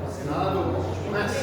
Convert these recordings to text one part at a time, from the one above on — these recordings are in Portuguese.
Assinado, começa.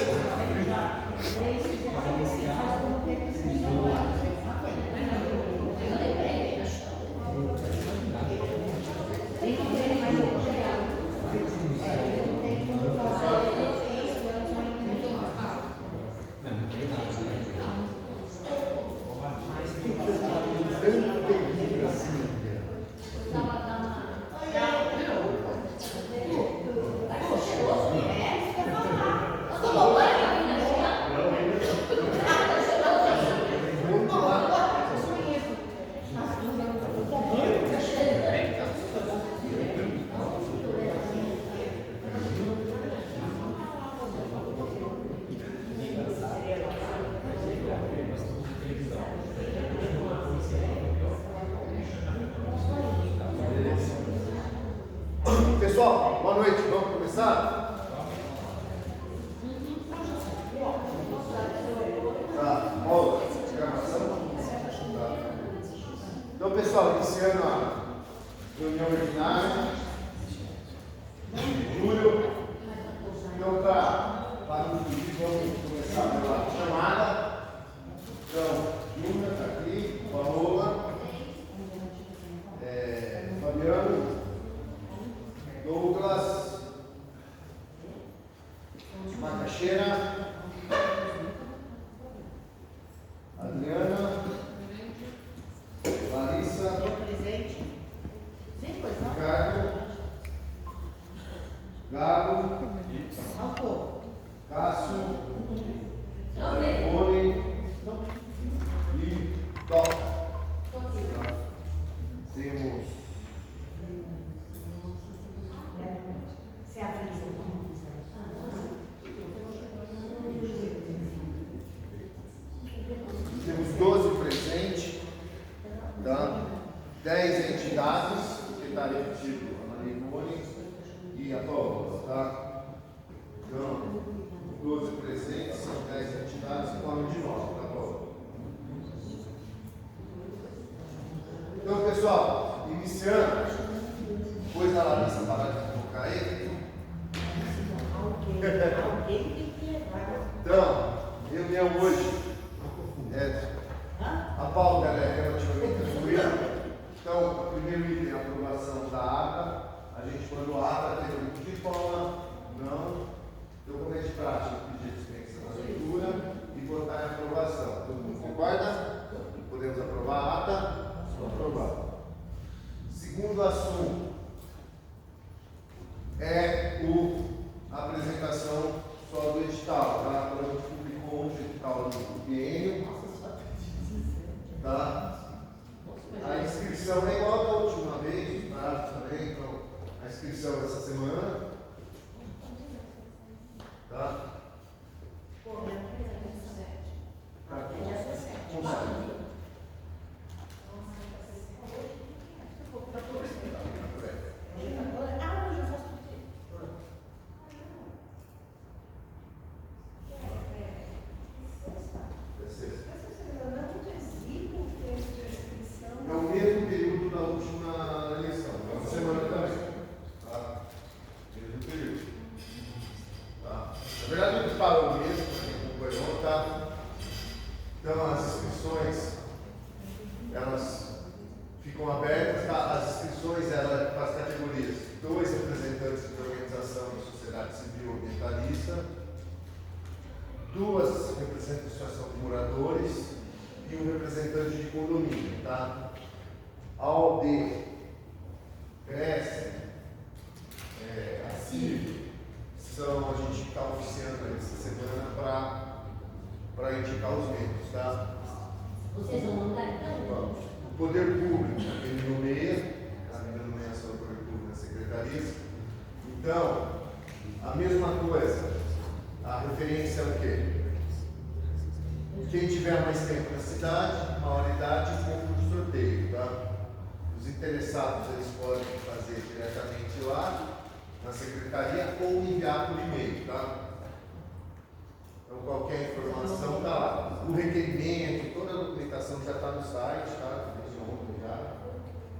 Pessoal, boa noite, vamos começar? Tá, rola, gravação. Tá. Então, pessoal, iniciando a reunião ordinária de julho. Então, para o vídeo, vamos começar pela chamada. Então, Júlia está aqui, Paola, Fabiano, Douglas, Macaxeira, Adriana, Larissa, Ricardo, Gabo, Cássio, Rony e Top. Temos Temos 12 presentes, tá? 10 entidades, que está repetido a Maria Ivone e a Paola, tá? Então, 12 presentes, são 10 entidades, forma de 9, tá bom? Então, pessoal, iniciando, depois da Larissa parar de colocar ele. Então, reunião hoje. A pauta é relativamente tranquila. Então, o primeiro item é a aprovação da ata. A gente mandou a ata, teve um diploma, não. Documento prático, pedir dispensa na leitura e votar em aprovação. Todo mundo concorda? Podemos aprovar a ata? Aprovar. Segundo assunto é a apresentação só do edital, tá? A gente publicou hoje o edital do biênio. Tá? A inscrição é igual da última vez, tá? Também, então, a inscrição dessa semana. Tá? É o mesmo período da última eleição, uma semana também. Tá? Mesmo período. Tá? Na verdade, eles falam mesmo, para quem acompanhou, tá? Então, as inscrições, elas ficam abertas, tá? As inscrições, elas para as categorias: 2 representantes de organização da sociedade civil ambientalista, 2 representantes de associação de moradores e 1 representante de condomínio, tá? A OAB, Cresce, a CIV, a gente está oficiando essa semana para indicar os membros, tá? Vocês vão mandar então? Vamos. O Poder Público, ele nomeia, a nomeação do Poder Público na Secretaria. Então, a mesma coisa, a referência é o quê? Quem tiver mais tempo na cidade, maior idade, concurso de sorteio, tá? Os interessados, eles podem fazer diretamente lá na secretaria ou enviar por e-mail, tá? Então, qualquer informação está lá. O requerimento, toda a documentação já está no site,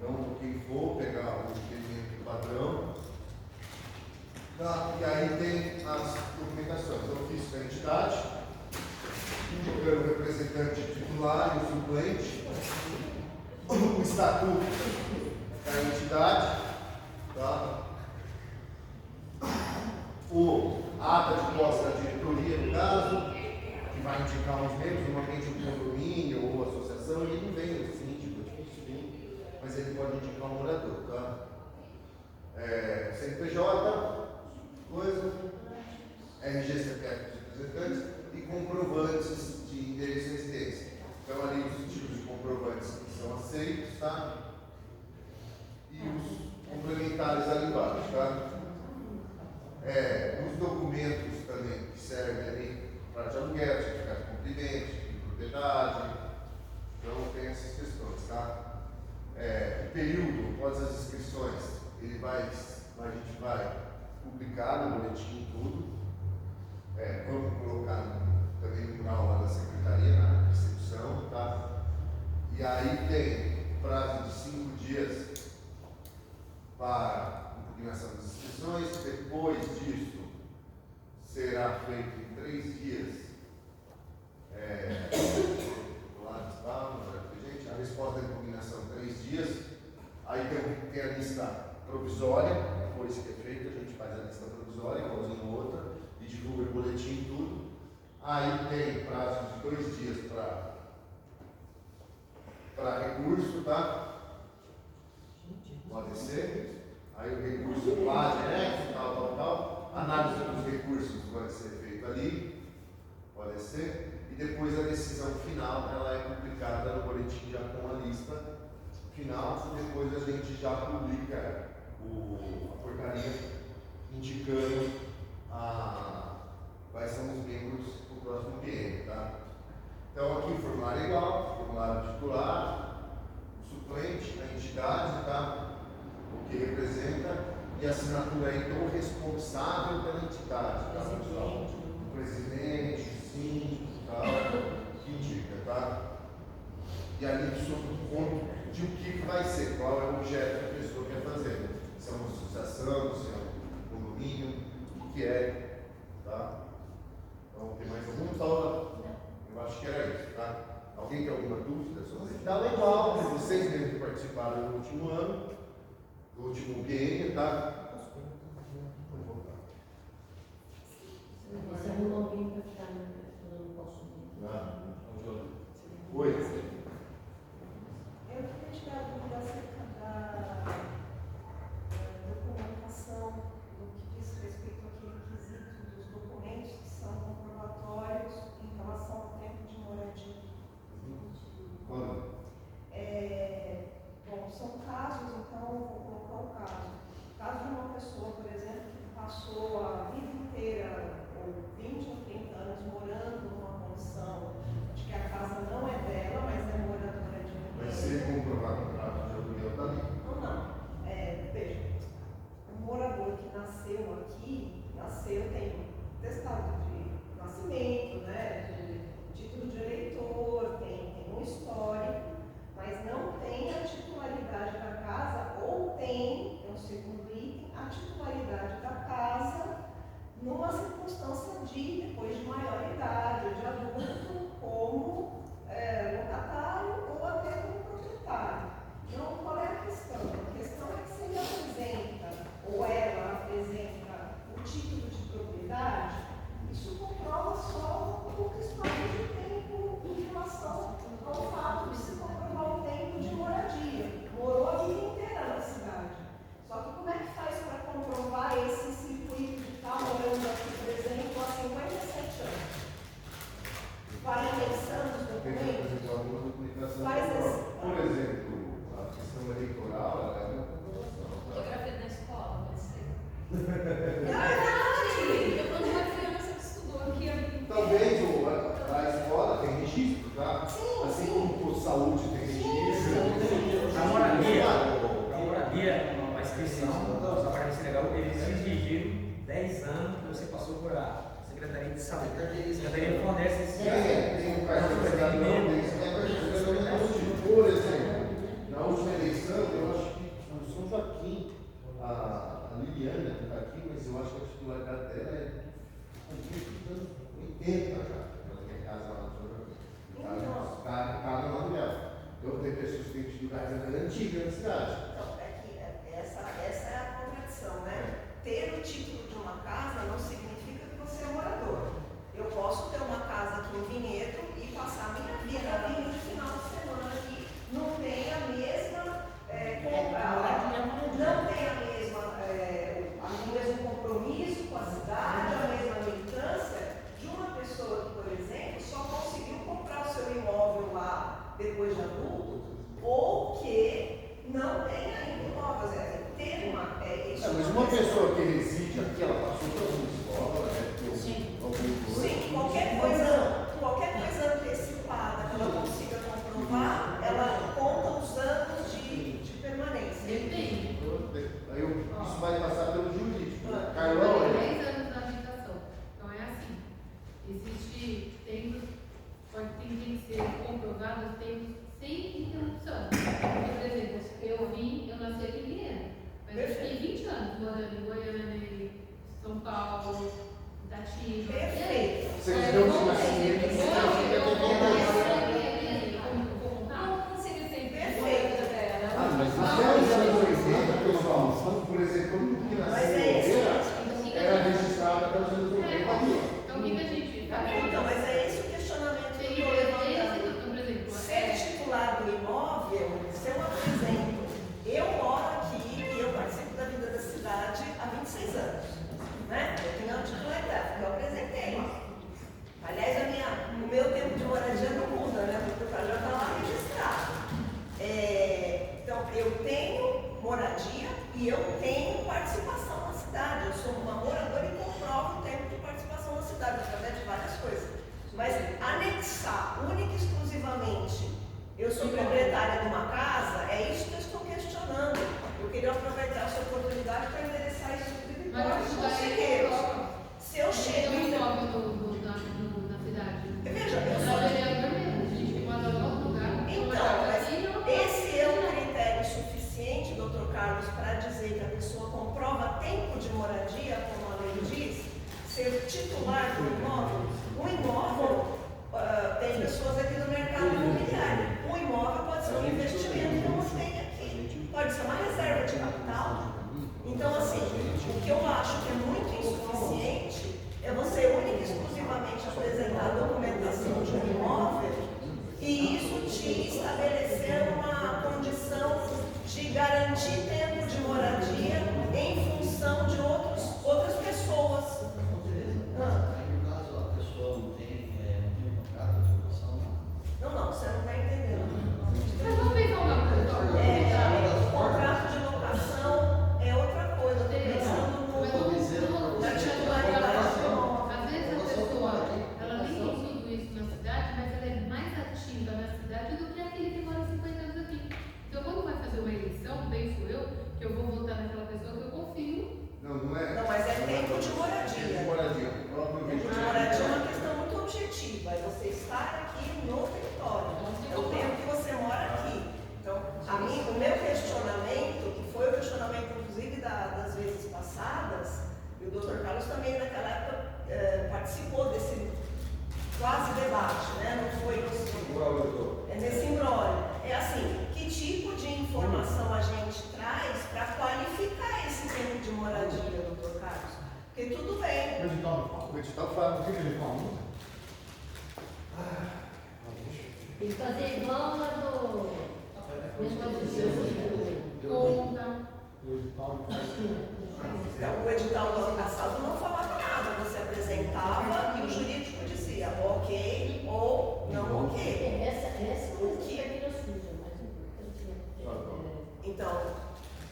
Então, quem for pegar o requerimento padrão, tá? E aí tem as documentações. Então, eu fiz com a entidade, o representante titular e o suplente, o estatuto da entidade, tá? A ata de posse da diretoria, no caso, que vai indicar os membros, normalmente um condomínio ou associação, ele não vem o síndico, é difícil vir, mas ele pode indicar um morador, tá? CNPJ, coisa, RG, CPF dos representantes e comprovantes de endereço e residência. Então, ali os tipos de comprovantes que são aceitos, tá? E os complementares ali embaixo, tá? Os documentos também que servem ali para de aluguel, certificado de cumprimento, de propriedade. Então, tem essas questões, tá? O período, após as inscrições, a gente vai publicar no boletim tudo. Vamos colocar também no mural lá da secretaria, na recepção, tá? E aí tem prazo de 5 dias para impugnação das inscrições. Depois disso, será feito em 3 dias a resposta da impugnação 3 dias. Aí tem a lista provisória, depois que é feita, a gente faz a lista provisória, igualzinho outra, e divulga o boletim e tudo. Aí tem prazo de 2 dias para recurso, tá? Pode ser. Aí o recurso lá direto, tal. Análise dos recursos pode ser feita ali, pode ser. E depois a decisão final, ela é publicada no boletim já com a lista final. Depois a gente já publica a portaria indicando quais são os membros do próximo biênio, tá? Então aqui o formulário é igual, formulário titular, o suplente, a entidade, tá? O que representa, e a assinatura aí do responsável pela entidade, tá, pessoal? O presidente, o síndico, tá? Que indica, tá? E ali sobre o ponto de o que vai ser, qual é o objeto que a pessoa quer fazer. Se é uma associação, se é um condomínio, o que é, tá? Então, tem mais alguma fala? Eu acho que era isso, tá? Alguém tem alguma dúvida sobre isso? Tá legal, porque vocês mesmos que participaram no último ano, do último biênio, tá? Vamos voltar. Você arrumou alguém para ficar eu não posso vir. Oi. Eu queria tirar a dúvida acerca da documentação, do que diz respeito àquele quesito dos documentos que são comprobatórios em relação ao tempo de moradia. Quando? Bom, são casos, então vou colocar o caso. O caso de uma pessoa, por exemplo, que passou a vida inteira, ou 20 ou 30 anos, morando numa condição de que a casa não é dela, mas é moradora de um. Vai ser comprovado o contrato de aluguel também? Não. Veja, o morador que nasceu aqui, tem testado de nascimento, né, de título de eleitor, tem um histórico, mas não tem a titularidade da casa, ou tem, é um segundo item, a titularidade da casa numa circunstância de, depois de maioridade, ou de adulto, como locatário ou até como proprietário. Então, qual é a questão? A questão é que se ele apresenta, ou ela apresenta, o título de propriedade, isso comprova só um pouco espaço de tempo em relação ao fato de se comprovar o tempo de moradia. Morou a vida inteira na cidade. Só que como é que faz para comprovar esse circuito de estar morando aqui, por exemplo, há 57 anos? Vai anexando os documentos? Por exemplo, a questão eleitoral, ela é uma comprovação. Fotografia na escola, pode ser. Verdade! Eu quando era criança que estudou aqui, Talvez a escola tem registro, tá? Sim, assim sim. como o saúde tem registro. A moradia, a inscrição, só para ser legal, eles exigiram 10 anos que você passou por a Secretaria de Saúde. A Secretaria fornece esse Tem um cartão de cidadão, por exemplo, na última eleição, eu acho da cidade. Então, essa é a contradição, né? Ter o título de uma casa não significa que você é morador. Eu posso ter uma casa aqui em Vinhedo e passar a minha vida vindo de final de semana aqui, não tem a mesma não tem o mesmo compromisso com a cidade, a mesma militância de uma pessoa que, por exemplo, só conseguiu comprar o seu imóvel lá depois de adulto, ou que não tem ainda imóveis. Ter Mas uma pessoa que reside aqui, ela passou por uma escola, né? Sim, qualquer coisa antecipada que ela consiga comprovar, ela conta os anos de permanência. Depende. Isso vai passar pelo jurídico. Carlão, Carlão, 10 anos na habitação. Então é assim. Tem que ser comprovado tempos sem interrupção. Por exemplo, eu nasci aqui em Viena, mas eu fiquei 20 anos morando em Goiânia, São Paulo, Itatiba. Perfeito. vocês não se nasceram, mas nos 10 anos 80, pessoal, por exemplo, todo mundo que nasceu em Oliveira era registrado até os anos 80 aqui. Então, o que a gente faz? Então, mas é esse o questionamento que eu estou levantando. Por exemplo, Ser titular do imóvel, se eu apresento, eu moro aqui e eu participo da vida da cidade há 26 anos, né? Eu tenho a titularidade, eu apresentei lá. Aliás, o meu tempo de moradia não muda, né? Porque o já está lá registrado. Então, eu tenho moradia e eu tenho participação na cidade. Eu sou uma moradora e comprovo o tempo de participação na cidade, através de várias coisas. Mas anexar única e exclusivamente, eu sou proprietária de uma casa, é isso que eu estou questionando. Eu queria aproveitar essa oportunidade para endereçar isso para os conselheiros. Se eu chego um imóvel na cidade. Veja, eu Na sou. vereador mesmo, a gente manda em outro lugar. Então, mas esse é um critério suficiente, doutor Carlos, para dizer que a pessoa comprova tempo de moradia, como a lei diz, ser titular do imóvel. O imóvel, tem pessoas aqui no mercado imobiliário. O imóvel pode ser um investimento que eu não tenho aqui. Pode ser uma reserva de capital. Então, assim, o que eu acho que é muito insuficiente é você única e exclusivamente apresentar a documentação de um imóvel e isso te estabelecer uma condição de garantir tempo de moradia em função de outras pessoas. No caso, a pessoa não tem contrato de locação, Não, você não está entendendo. Mas vamos pensar uma coisa. O contrato de locação é outra coisa. Eu estou pensando na titularidade do imóvel. Às vezes a pessoa, ela nem tem tudo isso na cidade, mas ela é mais ativa na cidade do que aquele que mora 50 anos aqui. Então, quando vai fazer uma eleição, penso eu, que eu vou votar naquela pessoa que eu confio. Não é. Não, mas é tempo de moradia. Tempo de moradia. Tempo de moradia é uma questão muito objetiva. É você estar aqui no território. É o tempo que você mora aqui. Então, o meu questionamento, que foi o questionamento, inclusive, das vezes passadas, e o doutor Carlos também, naquela época, participou desse quase debate, né? Não foi nesse imbróglio. É assim, que tipo de informação a gente traz para qualificar esse tempo de moradia, doutor Carlos? Porque tudo bem. O edital fala, o que ele fala? Tem que fazer igual a do. Conta. Então, o edital do ano passado não falava nada, você apresentava e o jurídico dizia ok ou não ok. Essa é uma coisa que aqui não suja, mas Então,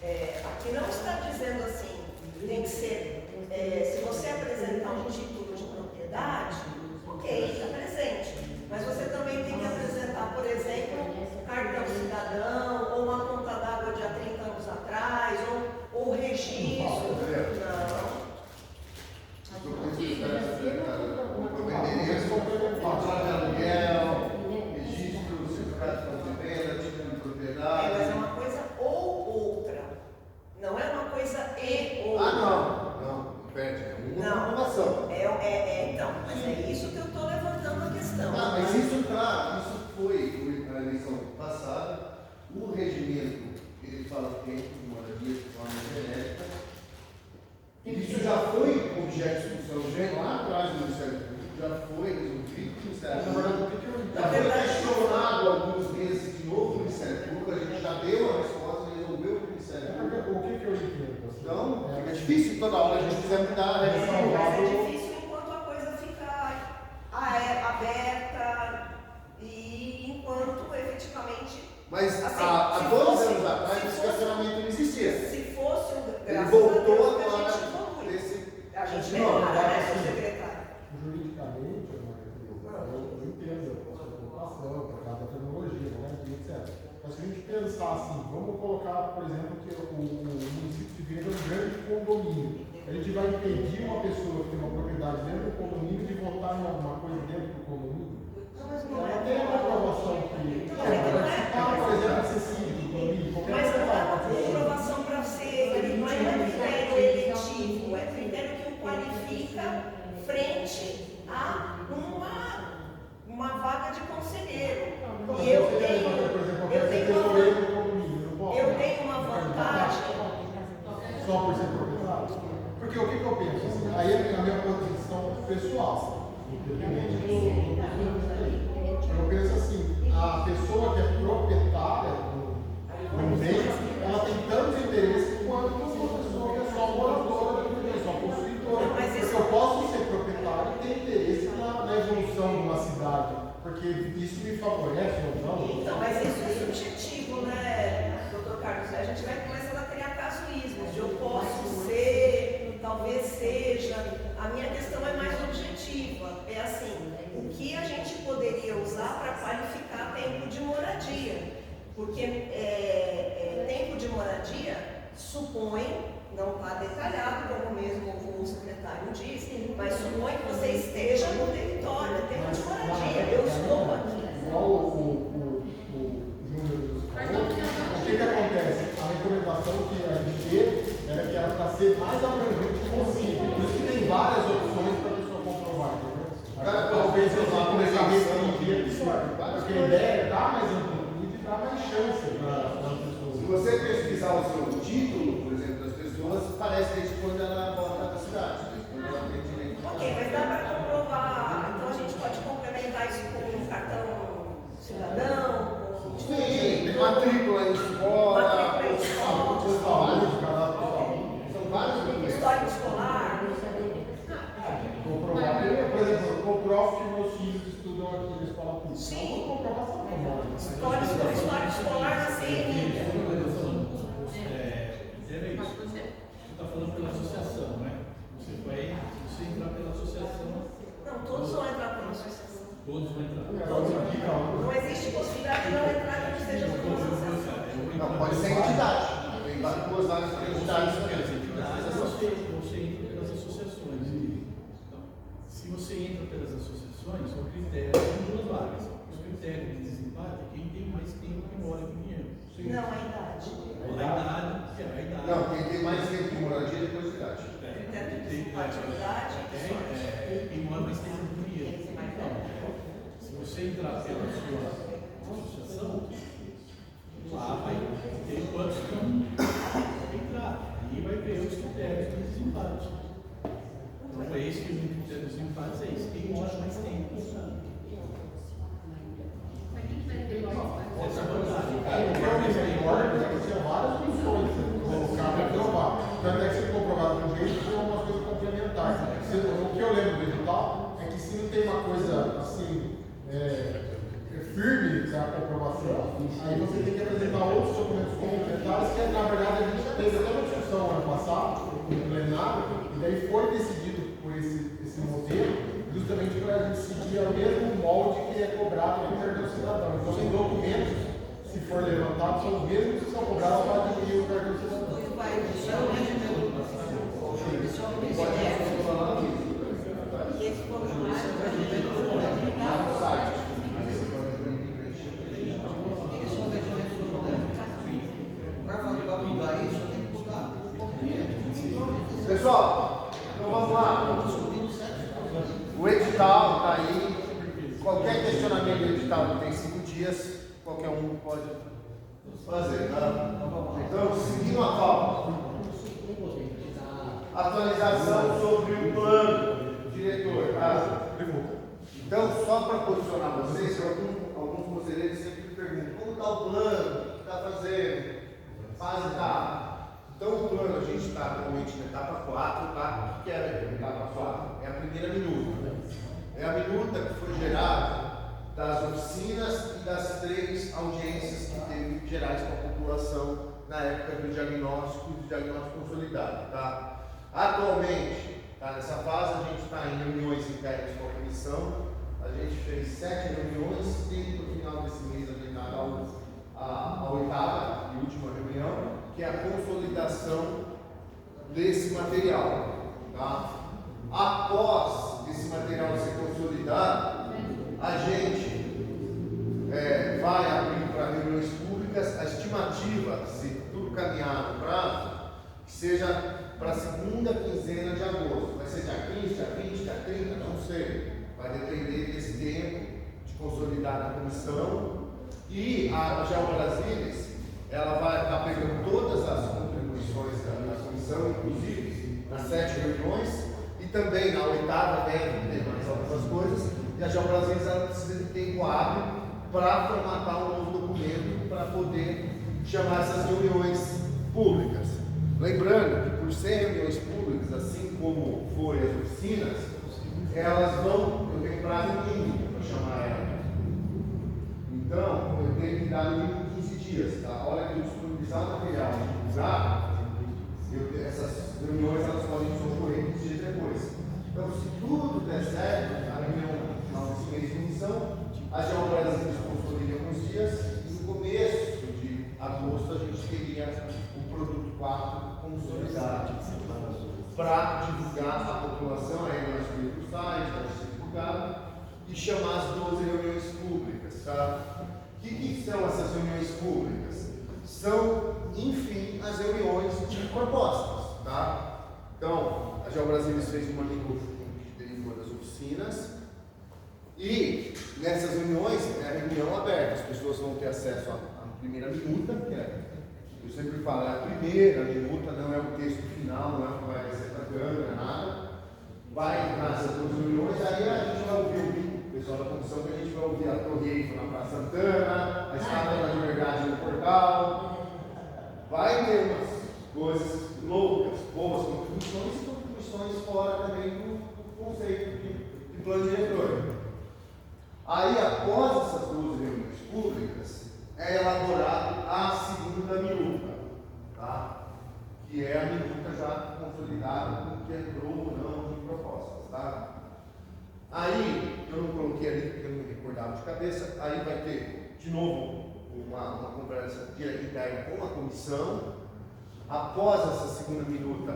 aqui não está dizendo assim, tem que ser, se você apresentar um título de propriedade, ok, apresente. Mas você também tem que apresentar, por exemplo, cartão cidadão, ou uma conta d'água de há 30 anos atrás, ou registro. Contrato de aluguel, registro, certificado de venda, título de propriedade. Mas é uma coisa ou outra. Não é uma coisa e ou outra. Não, perde. É uma inovação. Então, mas é isso que eu estou levantando a questão. Mas isso foi na eleição passada, o regimento ele fala tempo de moradia de forma genérica. Isso já foi objeto de discussão já lá atrás do Ministério Público, já foi resolvido no Ministério Público. Já foi questionado alguns meses de novo no Ministério Público, a gente já deu a resposta e resolveu o Ministério Público. O que eu entendo? Então, fica difícil toda hora a gente quiser mudar a revisão. Mas é difícil enquanto a coisa fica aberta e enquanto efetivamente. Mas assim, há se 2 fosse- anos atrás se esse fosse- questionamento não existia. Se fosse um Ele graças voltou a Deus, agora a gente evolui. desse. A gente Não, melhora, agora né, sim. seu secretário? Juridicamente, eu entendo a sua preocupação, por causa da tecnologia, etc. Mas se a gente pensar assim, vamos colocar, por exemplo, que o município de Venda é um grande condomínio. A gente vai impedir uma pessoa que tem uma propriedade dentro do condomínio de votar em alguma coisa dentro do condomínio? Não, mas não Ela é. tem uma aprovação que participar, por exemplo, acessível do condomínio, qualquer Mas não é uma coisa. comprovação para ser, não é critério eletivo, é critério que o qualifica frente a uma vaga de conselheiro. E eu tenho uma vantagem. Só por ser proprietário? Porque o que eu penso? Assim, aí é a minha posição pessoal. Eu penso assim, a pessoa que é proprietária do bem, ela tem tantos interesses quanto uma pessoa que é só moradora do bem, só possuidora. Porque eu posso ser proprietário e ter interesse na evolução de uma cidade, porque isso me favorece ou não. Então, mas isso é subjetivo, né, doutor Carlos? A gente vai começando a criar casuísmos. Eu posso ser, talvez seja. A minha questão é mais objetiva. É assim, o que a gente poderia usar para qualificar tempo de moradia? Porque tempo de moradia supõe, não está detalhado, como mesmo o secretário disse, mas supõe que você esteja no território, é tempo de moradia. Eu estou aqui. Igual o Júnior falou, o que acontece? A recomendação que a gente teve era que era para ser mais abrangente possível. Por isso que tem várias opções para a pessoa comprovar, entendeu? Talvez eu vá começar a restringir porque a ideia é dar mais amplitude e dar mais chance para as pessoas. Se você pesquisar o seu título, por exemplo, das pessoas, parece desde quando ela volta da cidade, desde quando ela tem direito. Ok, mas dá para comprovar, então a gente pode complementar isso com um cartão cidadão, com Sim, matrícula em escola, matrícula em escola, são vários documentos. histórico escolar. Comprovar, por exemplo, comprovo que meus filhos estudam aqui na escola pública. Sim. Então, comprovação formal. Histórico escolar na CNI. Era isso. Você está falando pela associação, não é? Você entrar pela associação, Não, todos vão entrar pela associação. todos vão entrar. Não existe possibilidade de não entrar que não seja por uma associação. Não, pode ser entidade. Tem duas várias entidades também. Você entra pelas associações. Então, se você entra pelas associações, o critério são 2 vagas. Os critérios de desempate é quem tem mais tempo que mora em dinheiro. Não, a idade. A idade. Não, quem tem mais tempo de moradia depois de idade. Critério de desempate, a idade. Quem mora mais tempo que dinheiro. Então, se você entrar pela sua associação, lá vai ter quantos que vão entrar. E vai ver os critérios de desempate. Então, é esse que o critério de desempate é esse. Quem mora mais tempo. Essa é a vantagem. Tinha várias funções colocar para provar. Tanto é que se comprovar de um jeito, são umas coisas complementares. O que eu lembro do edital é que se não tem uma coisa assim firme para a comprovação, aí você tem que apresentar outros documentos complementares, que na verdade a gente teve até uma discussão ano passado, no plenário, e daí foi decidido por esse modelo, justamente para a gente seguir o mesmo molde que é cobrado no cartão cidadão. Então, tem documentos, se for levantado, são os mesmos que são cobrados para adquirir o cartão cidadão. E esse formulário Para mudar isso, tem que mudar. Pessoal, então vamos lá. O edital está aí. Qualquer questionamento do edital tem 5 dias. Qualquer um pode fazer, tá? Então, seguindo a pauta, atualização sobre o plano diretor, tá? Então, só para posicionar vocês, alguns conselheiros sempre me perguntam, como está o plano, o que está fazendo, fase tá. Então, o plano, a gente está atualmente na etapa 4, tá? O que é a etapa 4? É a primeira minuta. É a minuta que foi gerada das oficinas e das 3 audiências que teve gerais para a população na época do diagnóstico e do diagnóstico consolidado, tá? Atualmente, tá, nessa fase, a gente está em reuniões internas com a comissão, a gente fez 7 reuniões e no final desse mês agendada a 8ª e última reunião, que é a consolidação desse material, tá? Após esse material ser consolidado, a gente vai abrir para reuniões públicas. A estimativa, se tudo caminhar no prazo, que seja para a segunda quinzena de agosto. Vai ser dia 15, dia 20, dia 30, não sei. Vai depender desse tempo de consolidar na comissão. E a Geo Brasilis, ela vai estar pegando todas as contribuições da comissão, inclusive nas 7 reuniões, e também na 8ª deve ter mais algumas coisas. E a Geo Brasilis, ela precisa de tempo hábil para formatar um novo documento para poder chamar essas reuniões públicas. Lembrando que por ser reuniões públicas, assim como foi as oficinas, elas vão, eu tenho prazo mínimo para chamar ela. Então, eu tenho que dar no mínimo 15 dias, tá? A hora que eu disponibilizar o material e usar, essas reuniões elas podem ocorrer 15 dias depois. Então, se tudo der certo, a reunião final desse mês de emissão, a Geo Brasilis consolida alguns dias, e no começo de agosto a gente teria o produto 4 consolidado para divulgar a população, aí nós temos o site, vai ser divulgado, e chamar as 12 reuniões públicas, tá? O que são essas reuniões públicas? São, enfim, as reuniões de propostas, tá? Então, a Geo Brasilis fez uma negociação que derivou das oficinas, e nessas reuniões é a reunião aberta, as pessoas vão ter acesso à primeira minuta, que é, eu sempre falo, é a primeira minuta, não é o texto final, não é o que vai ser para a câmera, nada. Vai entrar nessas 2 reuniões, aí a gente vai ouvir o pessoal da comissão, que a gente vai ouvir a Torre Eiffel na Praça Santana, a Estátua da Liberdade no Portal. Vai ter umas coisas loucas, boas contribuições e contribuições fora também do conceito de plano diretor. Aí, após essas 12 reuniões públicas, é elaborado a segunda minuta, tá? Que é a minuta já consolidada com o que entrou ou não de propostas, tá? Aí, eu não coloquei ali porque eu não me recordava de cabeça, aí vai ter, de novo, uma conversa interna com a comissão. Após essa segunda minuta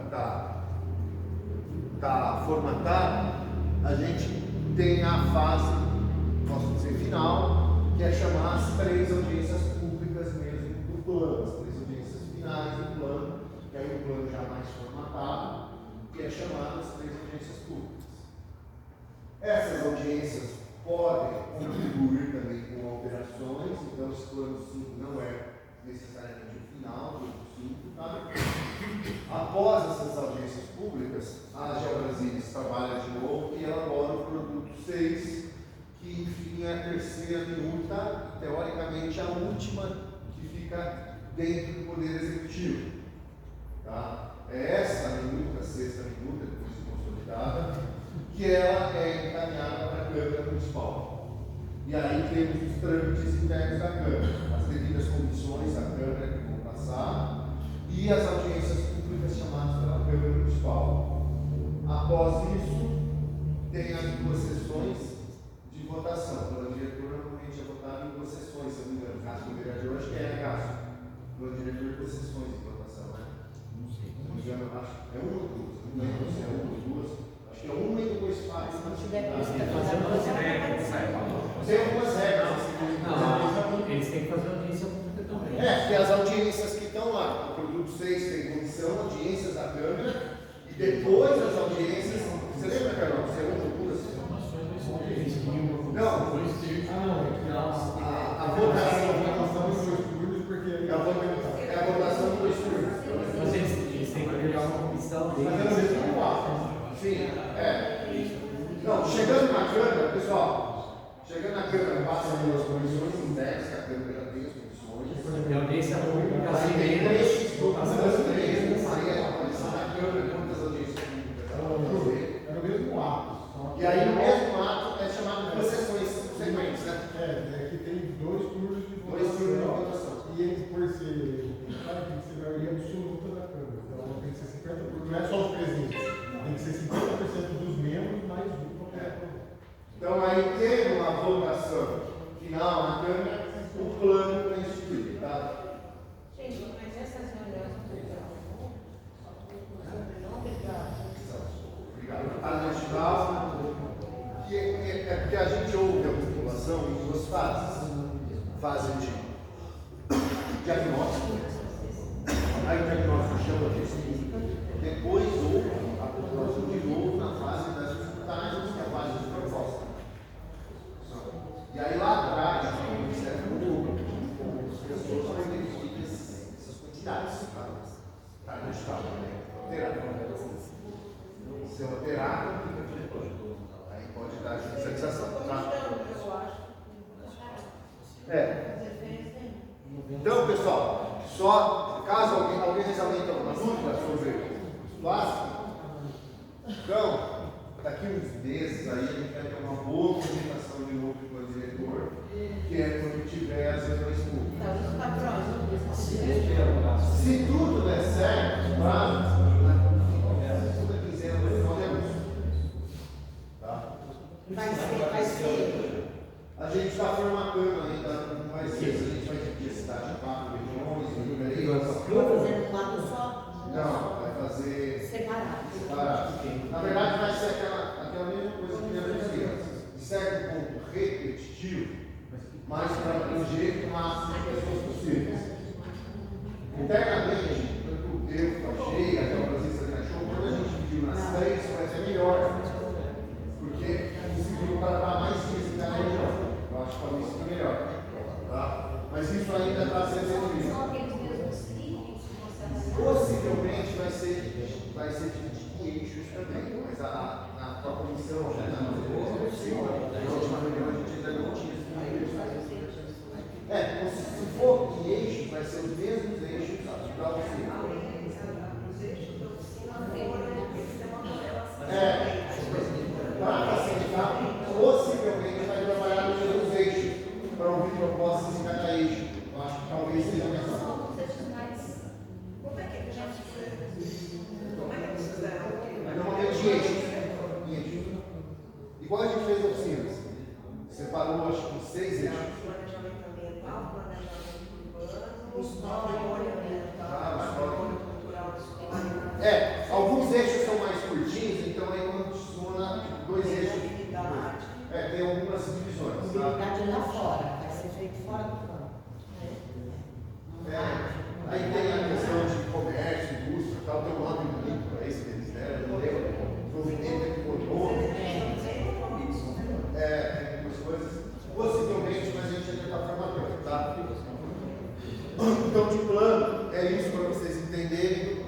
tá formatada, a gente tem a fase, posso dizer, final, que é chamar as 3 audiências públicas mesmo do plano, as 3 audiências finais do plano, que é um plano já mais formatado, que é chamado as 3 audiências públicas. Essas audiências podem contribuir também com alterações, então esse plano 5 não é necessariamente o final do 5, tá? Após essas audiências públicas, a Geo Brasilis trabalha de novo e elabora o produto 6, que enfim é a terceira minuta, teoricamente a última que fica dentro do Poder Executivo. Tá? É essa minuta, a 6ª minuta, depois de consolidada, que ela é encaminhada para a Câmara Municipal. E aí temos os trâmites internos da Câmara, as devidas comissões da Câmara que vão passar e as audiências públicas chamadas pela Câmara Municipal. Após isso, tem as 2 sessões de votação. O plano diretor normalmente é votado em 2 sessões, se eu não me engano. Caso do vereador, acho que é gasto. O plano diretor 2 sessões de votação, né? Não sei. Se não me engano, eu acho. É 1 ou 2. Não lembro se é 1 ou 2. Acho que é 1 e depois faz. Se não tiver Tem algumas regras. Não, eles têm que fazer audiência pública também. Porque as audiências que estão lá, o produto 6 tem comissão, audiências da Câmara, e depois as audiências. Você lembra, Carol? Você é 1 ou 2? Não. A votação dos 2 turnos, porque Sim, Não, chegando na câmera, pessoal, chegando na câmera, passa ali as condições internas, que a câmera já tem as condições. E a audiência pública, Aí tem assim, três, aí é a aparição da câmera, quantas audiências públicas. Era o mesmo ato. E aí no mesmo ato é chamado de processões sequentes, né? É que tem 2 turnos de Dois turnos de votação. E ele, por ser, cara, tem que ser maioria absoluta da Câmara. Então tem que ser 50%, não é só os presentes, tem que ser 50% dos membros mais um para poder aprovar. Então aí teve uma votação final na Câmara, o plano é instituído, tá? Gente, mas essas reuniões Obrigado. A nacional, que é porque a gente ouve a população em 2 fases. Fase de diagnóstico, aí o diagnóstico chama de depois ouve a população de novo na fase das escutagens, que é a fase de proposta. E aí lá atrás, o Ministério Público, as pessoas vão identificar essas quantidades. Tá no estado, ser alterado, aí pode dar judicialização. Tá? Então, pessoal, só caso alguém tenha alguma dúvida sobre o plástico, então, daqui uns meses aí a gente vai ter uma boa comunicação de novo com o diretor, que é quando tiver as reuniões públicas. Então, isso está próximo. Se tudo der certo, na segunda quinzena do final de agosto. Tá? Vai ser. A gente está formatando ainda, não vai ser, a gente vai dividir a cidade em 4 regiões, Fazendo um lado só? Não, vai fazer Separado. Na verdade, vai ser aquela mesma coisa que eu dizia, de certo ponto repetitivo, mas para abranger o máximo de pessoas possíveis. Internamente, tanto eu, a Sheila, até o Brasil da Show, quando a gente dividiu nas 3, vai ser melhor, porque conseguiu tratar mais dias em cada região. Eu acho que talvez fique melhor. Tá? Mas isso ainda está sendo definido. São aqueles mesmos trilhos que você Possivelmente vai ser dividido em eixos também, mas na comissão, na última reunião a gente ainda não tinha então, se for em eixos, vai ser os mesmos eixos da oficina. Para facilitar, possivelmente vai trabalhar nos mesmos eixos, para ouvir propostas em cada eixo. Eu acho que talvez seja mais fácil. Como é que já como é que eles fizeram? Normalmente eixos. Igual a gente fez oficinas. Separou, acho que 6 eixos. Planejamento ambiental, planejamento urbano, memória ambiental, cultural, alguns eixos são mais curtinhos, então aí quando adiciona 2 eixos. Tem algumas divisões. Tá? Mobilidade lá fora, vai ser feito fora do campo. Aí tem a questão de comércio, indústria, tal, tem um nome bonito para isso que eles deram, não lembro. Desenvolvimento econômico. Tem algumas coisas. Possivelmente, mas a gente ainda está formatando, tá? Então, de plano, é isso para vocês entenderem.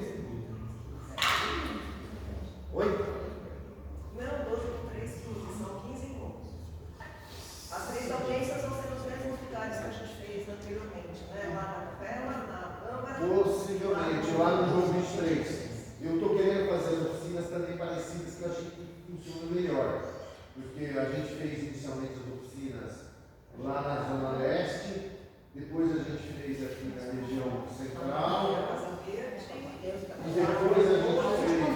Oi? Não, 12 com 3, 15, são 15 encontros. As 3 audiências vão ser nos mesmos lugares que a gente fez anteriormente, né? Lá na Capela, na Câmara. Possivelmente, lá no jogo 23. Eu estou querendo fazer oficinas também parecidas que eu achei que funcionam melhor. Porque a gente fez inicialmente as oficinas lá na Zona Leste, depois a gente fez aqui na região central, e depois a gente fez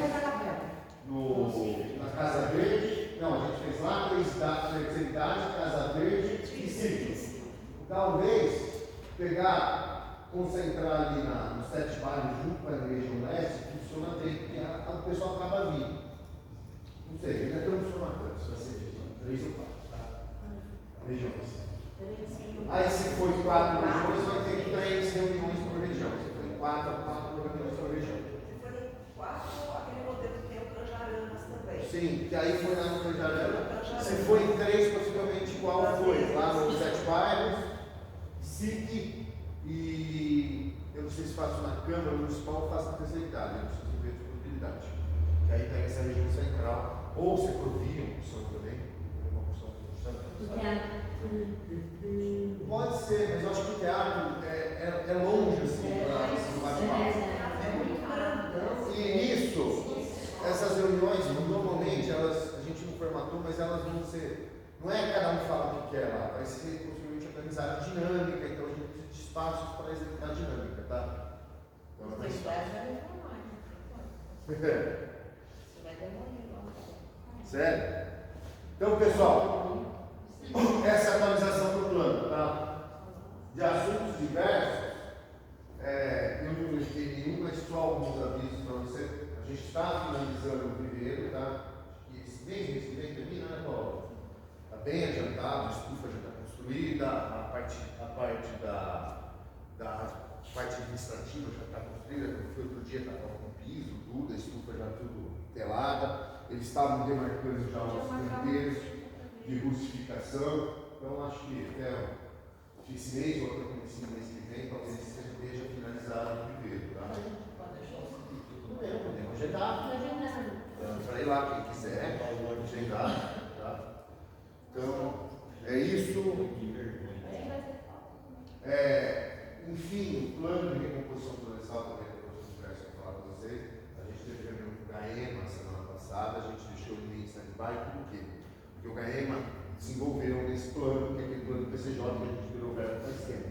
na Casa Verde. Não, a gente fez lá, Terceira Idade, Casa Verde e Ciclo. Talvez concentrar ali nos 7 bairros junto com a região leste, funciona bem, porque o pessoal acaba vindo. Não sei, ainda estamos formatando, se vai ser 3 ou 4, tá? Regiões. Aí se for 4 regiões, vai ter 3 reuniões por região. Se for 4 reuniões por região. Se forem 4, aquele modelo que tem o Canjaranas também. Sim, que aí foi lá no Canjarana. Se for em 3, possivelmente igual foi. Lá nos 7 bairros, SIC e eu não sei se faço na Câmara Municipal ou faço na Terceira Idade, eu preciso ver a disponibilidade. que aí pega essa região central, ou Secrovia, uma opção também, uma opção pode ser, mas eu acho que o teatro é longe assim para o bate-papo. E isso, essas reuniões, normalmente, a gente não formatou, mas elas vão ser, não é cada um fala o que quer lá, vai ser possivelmente organizada dinâmica, então a gente precisa de espaços para executar a dinâmica, tá? Então é mais fácil. Sério? Então, pessoal, essa é a atualização do plano, tá? De assuntos diversos, eu não publiquei nenhum, mas só alguns avisos para você. A gente está finalizando o primeiro, tá? E esse mês termina, né, Paulo? Está bem adiantado, a estufa já está construída, a parte administrativa já está construída, como foi outro dia, estava com piso, tudo, a estufa já tudo telada. Eles estavam demarcando já os canteiros de rustificação, então acho que até esse mês ou até o mês que vem, talvez esteja finalizado o primeiro, tá? Podemos agendar. Para ir lá, quem quiser, pode agendar, tá? Então, é isso. Enfim, o plano de recomposição florestal também depois eu converso para falar com vocês. A gente teve reunião com o GAEMA semana passada, a gente deixou o link stand-by, por quê? Porque o GAEMA desenvolveu esse plano, que é aquele plano do PCJ que a gente virou verbo faz tempo.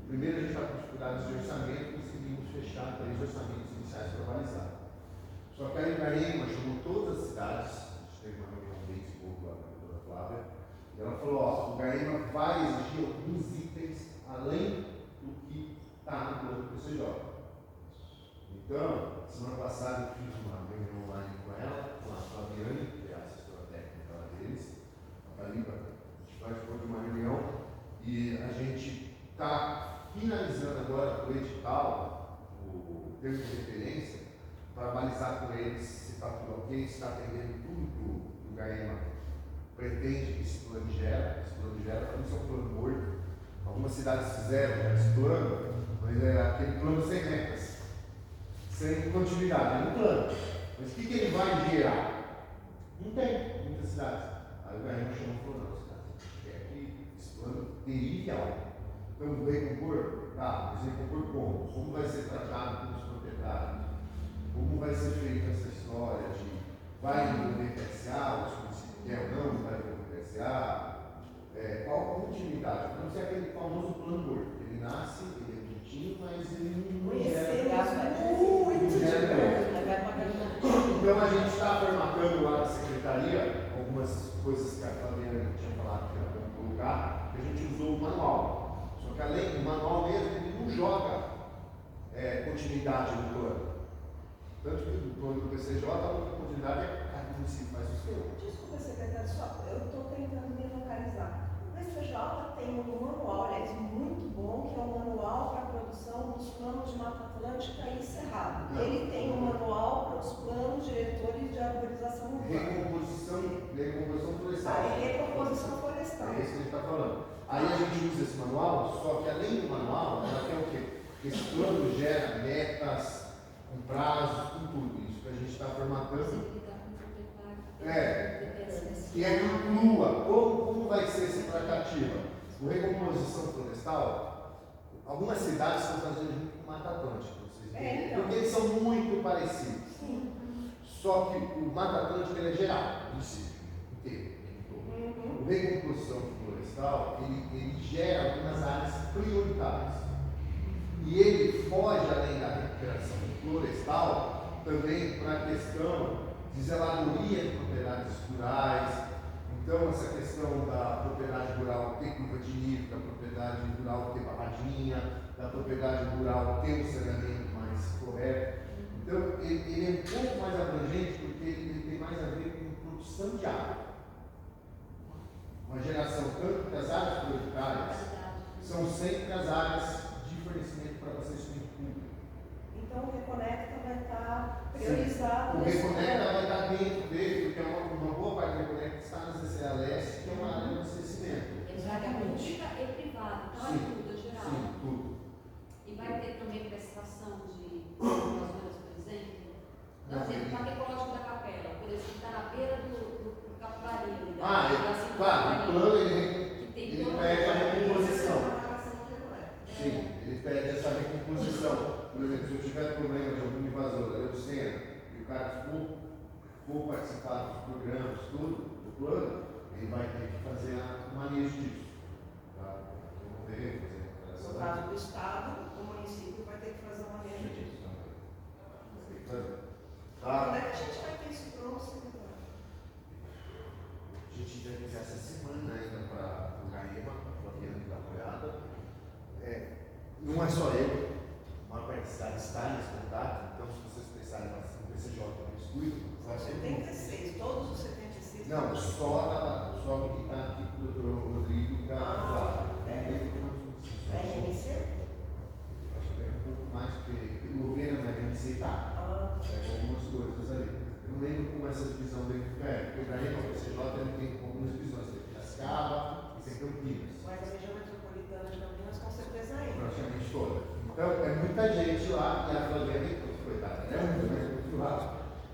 Primeiro a gente está com dificuldades de orçamento, conseguimos fechar 3 orçamentos iniciais para balizar. Só que aí o GAEMA chamou todas as cidades, a gente teve uma reunião bem pouco lá com a doutora Flávia, e ela falou, ó, o GAEMA vai exigir alguns itens além do que está no plano do PCJ. Então, semana passada eu fiz uma reunião online com ela, com a Flaviane, que é a assessora técnica deles, a Caliba, a gente participou de uma reunião e a gente está finalizando agora o edital, o termo de referência, para balizar com eles se está tudo ok, se está atendendo tudo que o GAEMA pretende que esse plano gera. Esse plano gera, para isso é um plano morto. Algumas cidades fizeram esse plano, mas é aquele plano sem metas, sem continuidade, é um plano. Mas o que ele vai gerar? Não tem, muitas cidades. Aí o GAEMA chamou e falou, não, cidade, quer que esse plano derive algo. Então, o recompor, tá, mas recompor como? Como vai ser tratado pelos proprietários? Como vai ser feita essa história de vai envolver PSA, os municípios quer ou não vai envolver PSA? Qual a continuidade? Não ser aquele famoso plano morto. Ele nasce, ele é bonitinho, mas ele não Então a gente está formatando lá na secretaria algumas coisas que a Flaviana tinha falado que era para colocar, que a gente usou o manual. Só que além do manual mesmo, ele não joga continuidade no plano. Tanto que no plano do PCJ, a única continuidade é cada município faz o seu. Desculpa, secretário, só eu estou tentando me localizar. O PCJ tem um manual, aliás, muito bom, que é o manual para a produção dos planos de Mata Atlântica e Cerrado. Não. Ele tem um manual para os planos diretores de arborização urbana. Recomposição florestal. Recomposição florestal. É isso que a gente está falando. Aí a gente usa esse manual, só que além do manual, ela tem o quê? Esse plano gera metas, com prazos, com tudo isso que a gente está formatando. Que inclua como vai ser essa tratativa. O recomposição florestal, algumas cidades estão fazendo junto com o Mata Atlântica, porque eles são muito parecidos. Sim. Só que o Mata Atlântica ele é geral, município inteiro. O recomposição florestal, ele gera algumas áreas prioritárias. E ele foge além da recuperação florestal também para a questão de zeladoria de propriedades rurais. Então, essa questão da propriedade rural ter curva de nível, da propriedade rural ter barradinha, da propriedade rural ter um saneamento mais correto. Então, ele é um pouco mais abrangente porque ele tem mais a ver com produção de água. Uma geração tanto das áreas prioritárias são sempre as áreas de fornecimento para abastecimento público. Então, o Reconecta vai estar priorizado. O Reconecta vai estar dentro dele, porque uma boa parte do Reconecta está nas CCA Leste, que é uma área de abastecimento. Exatamente. Pública e privada, então é tudo, é geral. Sim, tudo. E vai ter também prestação de zonas, por exemplo? Não, exemplo, o Parque Ecológico da ele pede essa recomposição. Por exemplo, se eu tiver problema de algum invasor da leucemia e o cara for participar dos programas, tudo, do plano, ele vai ter que fazer o manejo disso. Tá? No caso do Estado, o município vai ter que fazer o manejo disso. Tem que fazer. Quando Tá? é que a gente vai ter isso pronto, secretário? A gente já fez essa semana ainda para o GAEMA, a Flaviana que está apoiada. Não é só eu, a maior parte da cidade está nesse contato, então se vocês pensarem no PCJ do Descuido, vai ser 76, todos os 76. não, só o que está aqui com o Dr. Rodrigo está lá. É RMC? Acho que é um pouco mais, porque o governo vai receita algumas coisas ali. Eu não lembro como essa divisão dele é, porque o GAEMA, o PCJ, ele tem algumas divisões, tem Piracicaba e tem Campinas. Mas a região metropolitana de Campinas com certeza ainda. Praticamente toda. Então, é muita gente lá, e a Flaviana, coitada, é muito lá.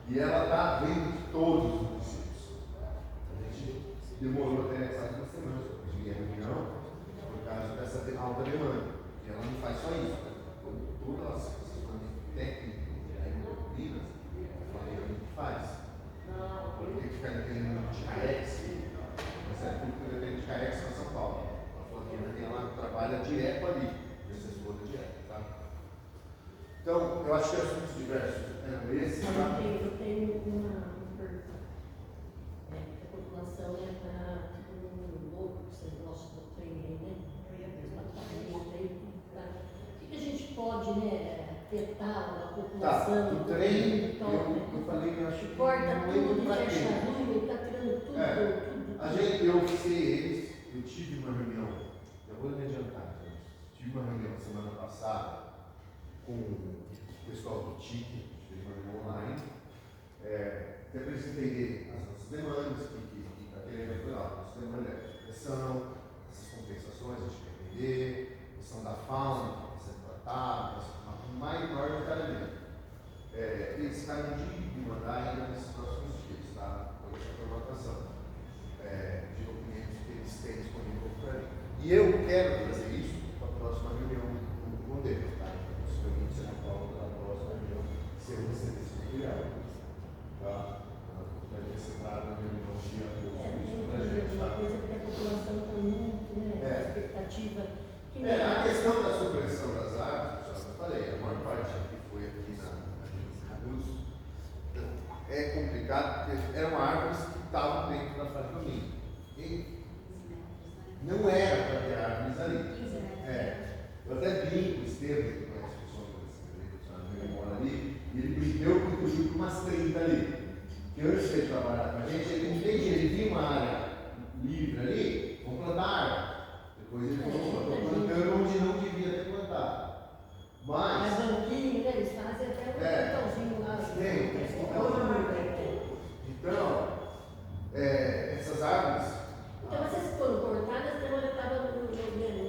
E ela está vendo de todos os municípios. A gente demorou até quase uma semana para pedir a reunião, por causa dessa alta demanda. E ela não faz só isso, né? Todo o assessoramento técnico aí no Campinas, a Flaviana que faz. Porque fica naquele número de CAEX, mas é tudo que depende de CAEX para São Paulo. A Flaviana ela trabalha direto ali, assessora direto, tá? Então, eu acho que assuntos diversos eram esses, tá? Eu tenho uma pergunta. A população está tipo louco, você gosta do trem aí, né? O que a gente pode, né, afetar a população? Tá, o trem, eu falei que eu acho que corta não lembro tudo, pra fecha quê. a rua, está tirando tudo, tudo. A gente, eu oficiei eles, eu tive uma reunião, eu vou me adiantar, gente. Tive uma reunião semana passada com o pessoal do TIC, tive uma reunião online, até para eles entenderem as nossas demandas, que está querendo apurar, a nossa demanda é proteção, essas compensações, a gente quer entender, a questão da fauna, que está sendo tratada, a maior detalhamento. Eles ficaram de mandar ainda nesses próximos dias, tá? Toda essa formatação de documentos que eles têm disponível para mim. E eu quero fazer isso para a próxima reunião com eles, tá? Possivelmente será a próxima reunião, se eu receber esse material. Tá? Para ele sentar na reunião de apoio para a gente. Uma coisa que a população está muito, né? Expectativa. A questão da supressão das árvores, eu falei, a maior parte que foi aqui na Luz, é complicado porque eram árvores que estavam dentro da faixa do caminho. E não era para ter árvores ali. Eu até brinco, o Estevam, que conhece o pessoal que mora ali, e ele brincou comigo com umas 30 ali. Que antes de ele trabalhar com a gente, ele entendia, ele viu uma área livre ali, vamos plantar árvore. Depois ele falou, estou plantando onde não devia ter plantado. Mas. banquinho, né? Eles fazem até um portãozinho lá. Então, essas árvores. Então, essas foram cortadas, então ela estava no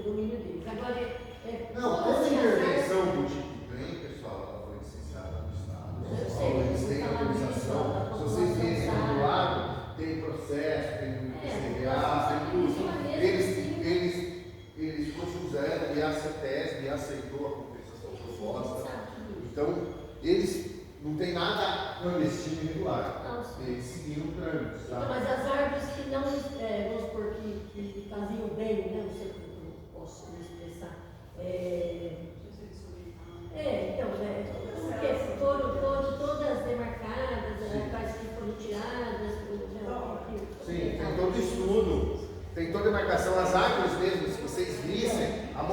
domínio deles. Agora, Não, toda a intervenção do tipo trem, pessoal, ela foi licenciada no Estado. Eles têm autorização. Se vocês virem do lado, tem processo, tem PCA, tem tudo. Eles propuseram e a CETESB aceitou a compensação proposta. Então, eles não tem nada clandestino e irregular. Eles seguiram o trâmite. Então, mas as árvores que não, vamos supor, que faziam bem, né? Não sei como eu posso me expressar. Porque foram todas demarcadas, quais que foram tiradas, sim, tem todo estudo, tem toda a marcação. As árvores mesmo, se vocês vissem, a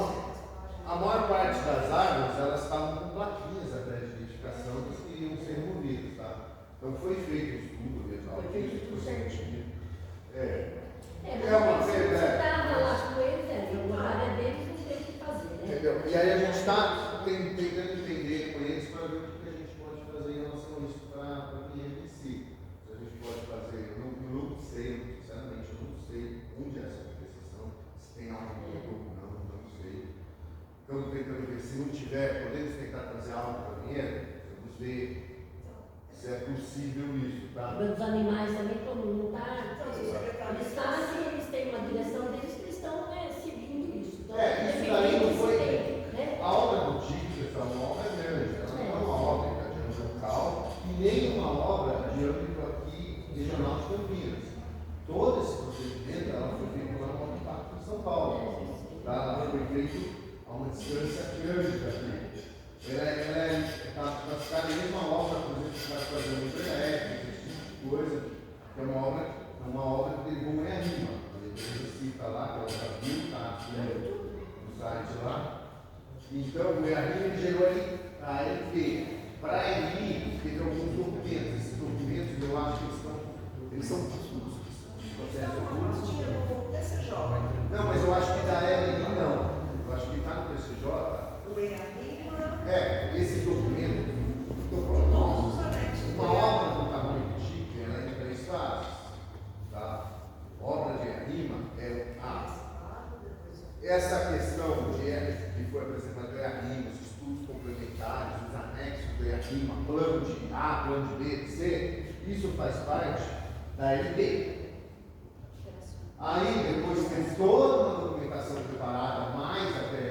maior parte das árvores, elas estavam com plaquinhas atrás de identificação que iriam ser removidas, tá? Então foi feito o estudo mesmo. Foi feito tudo certinho. Uma Você coisa. estava lá com eles, a área deles não tem o que fazer, né? Entendeu? E aí a gente está tentando entender com eles para ver o que a gente pode fazer em relação a isso para a Pinheiro em si. Se a gente pode fazer, eu não sei, sinceramente, eu não sei onde é essa compensação, se tem algo no grupo, não sei. Estamos tentando ver, se não tiver, podemos tentar trazer algo para Pinheiro, vamos ver se é possível isso, tá? Os animais também, como não está, eles fazem, eles têm uma direção deles que eles estão seguindo isso. Então, Isso daí não foi. uma distância grande daqui. Ela está classificada em mesma obra, por exemplo, que vai fazer um elétrico, esse tipo de coisa, que é uma obra que derivou em rima. Ele cita lá, que é o Gabriel, está no site lá. Então, o ERRIMA gerou a LP. Para a ERRIMA, teve alguns documentos. Esses documentos, eu acho que eles são públicos. Não, mas eu acho que da ERRIMA não. Eu acho que está no TCJ. O ERRIMA. Esse documento, uma obra do tamanho do TIC, ela é em 3 fases. Tá? Obra de ERRIMA é essa questão que foi apresentada do ERRIMA, os estudos complementares, os anexos do ERRIMA, plano de A, plano de B, de C, isso faz parte da LP. Aí depois tem toda uma documentação preparada, mais até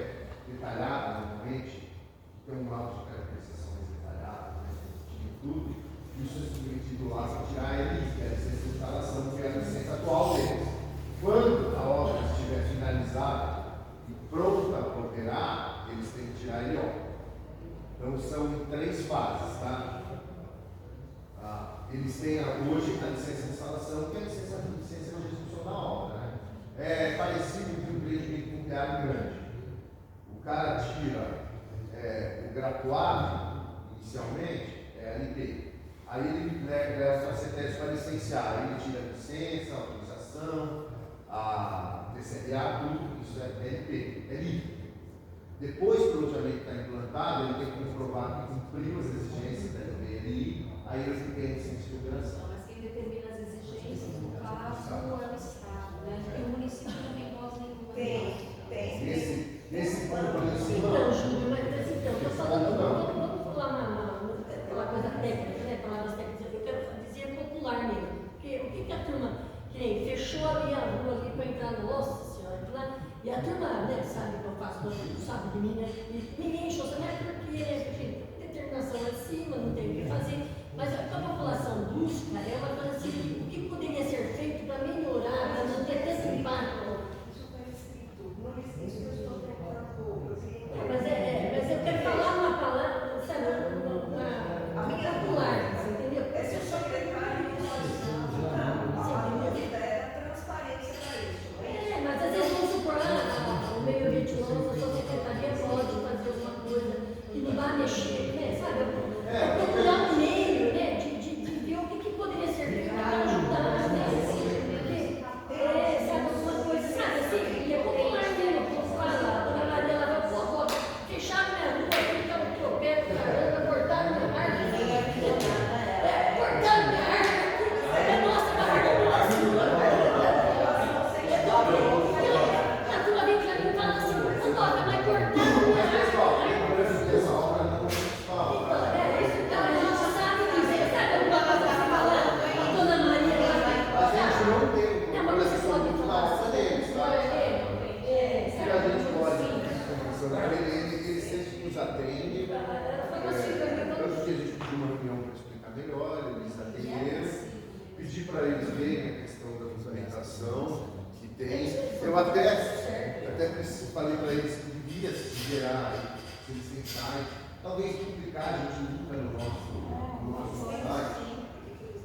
detalhada, normalmente, tem um grau de caracterização mais detalhado, de tudo. Isso é submetido lá para tirar a ELIS, que é a licença de instalação, que é a licença atual deles. Quando a obra estiver finalizada e pronta para operar, eles têm que tirar a IO. Então são em 3 fases, tá? Eles têm hoje a licença de instalação, que é a licença de execução da obra, né? É parecido com um empreendimento imobiliário grande. O cara tira o gratuado, inicialmente, é a LP. Aí ele leva a CETES para licenciar. Aí ele tira a licença, a autorização, a TCRA, tudo. Isso é LP, é livre. Depois que o loteamento está implantado, ele tem que comprovar que cumpriu as exigências da LPLI, aí ele tem a licença de operação. Mas quem determina as exigências, no caso, é o Estado, né? Porque o município também gosta de Tem. Nesse ponto, Então, Júlio, mas então, estou falando, vamos falar aquela coisa técnica, né? Palavras técnicas, eu quero dizer popular mesmo. Porque o que a turma, que nem fechou ali a rua ali para entrar no Nossa Senhora, lá, e a turma, né, sabe que eu faço, não sabe de mim, né? E ninguém encheu, não é porque determinação lá de cima, não tem o que fazer. Mas a população busca é uma coisa assim, o que poderia ser feito para melhorar, para não ter tanto impacto. Isso está escrito no licença que eu estou procurando. Mas eu quero falar uma palavra, sabe, a minha popular, você entendeu? Esse é o secretário de a dúvida era transparência para isso. Mas às vezes vamos supor, o meio virtuoso, a sua secretaria pode fazer alguma coisa que não vai mexer, né? Sabe? Procurar um meio, né? De ver o que poderia ser feito para ajudar, né? Sabe, alguma coisa, sabe assim? E é popular mesmo, como fala, a dona Maria, ela vai, pô, fecharam minha rua, fica um tropeiro, caramba, cortaram minha árvore, cortaram minha árvore, nossa, mas nossa, a turma vem pra mim e fala assim, não toca, mas cortaram minha árvore. essa obra não fala. A gente sabe dizer, sabe alguma coisa que você fala? A dona Maria lá A gente não tem uma coisa que pode falar na obra assim, deles, tá? sabe? A gente pode, eles sempre nos atendem. Tanto que a gente pediu uma reunião para explicar melhor, eles atenderam. Pedir para eles verem a questão da documentação que tem. Eu até falei para eles que devia se gerar, se eles têm site, talvez publicar, a gente nunca no nosso site,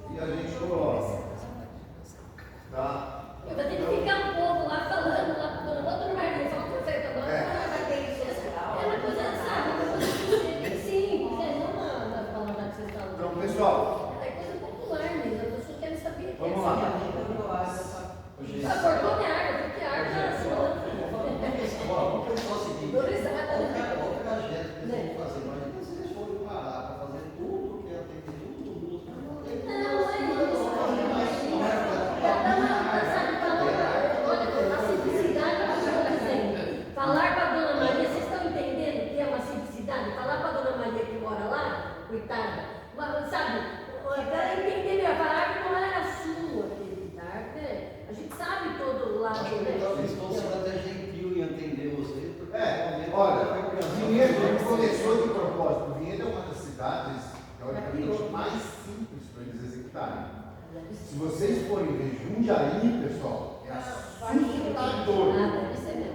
e a gente coloca. Tá? Eu vou ter que ficar um pouco lá falando, lá falando, outra Maria, fala perfeito agora, vai ter isso. É uma coisa, sabe, uma coisa simples, né? Não uma palavra que vocês falam. Então, pessoal, É coisa popular mesmo, as pessoas querem saber. vamos lá. Cortou minha árvore, porque a árvore era sua. Vamos pensar o seguinte, Valorizada, né? qualquer trajeto que eles vão fazer, mas se eles forem parar para fazer tudo que é atender tudo, Não, é isso. Olha, a simplicidade que eu estou dizendo. Falar para a dona Maria, vocês estão entendendo que é uma simplicidade? Falar para a dona Maria que mora lá, coitada, sabe? Para entender melhor, falar que não era sua, querida. A gente sabe todo o lado, eles vão ser até gentil em entender vocês, porque olha, Vinhedo começou de propósito. Vinhedo é uma das cidades, teoricamente, mais simples para eles executarem. Se vocês forem ver Jundiaí, pessoal, é assustador.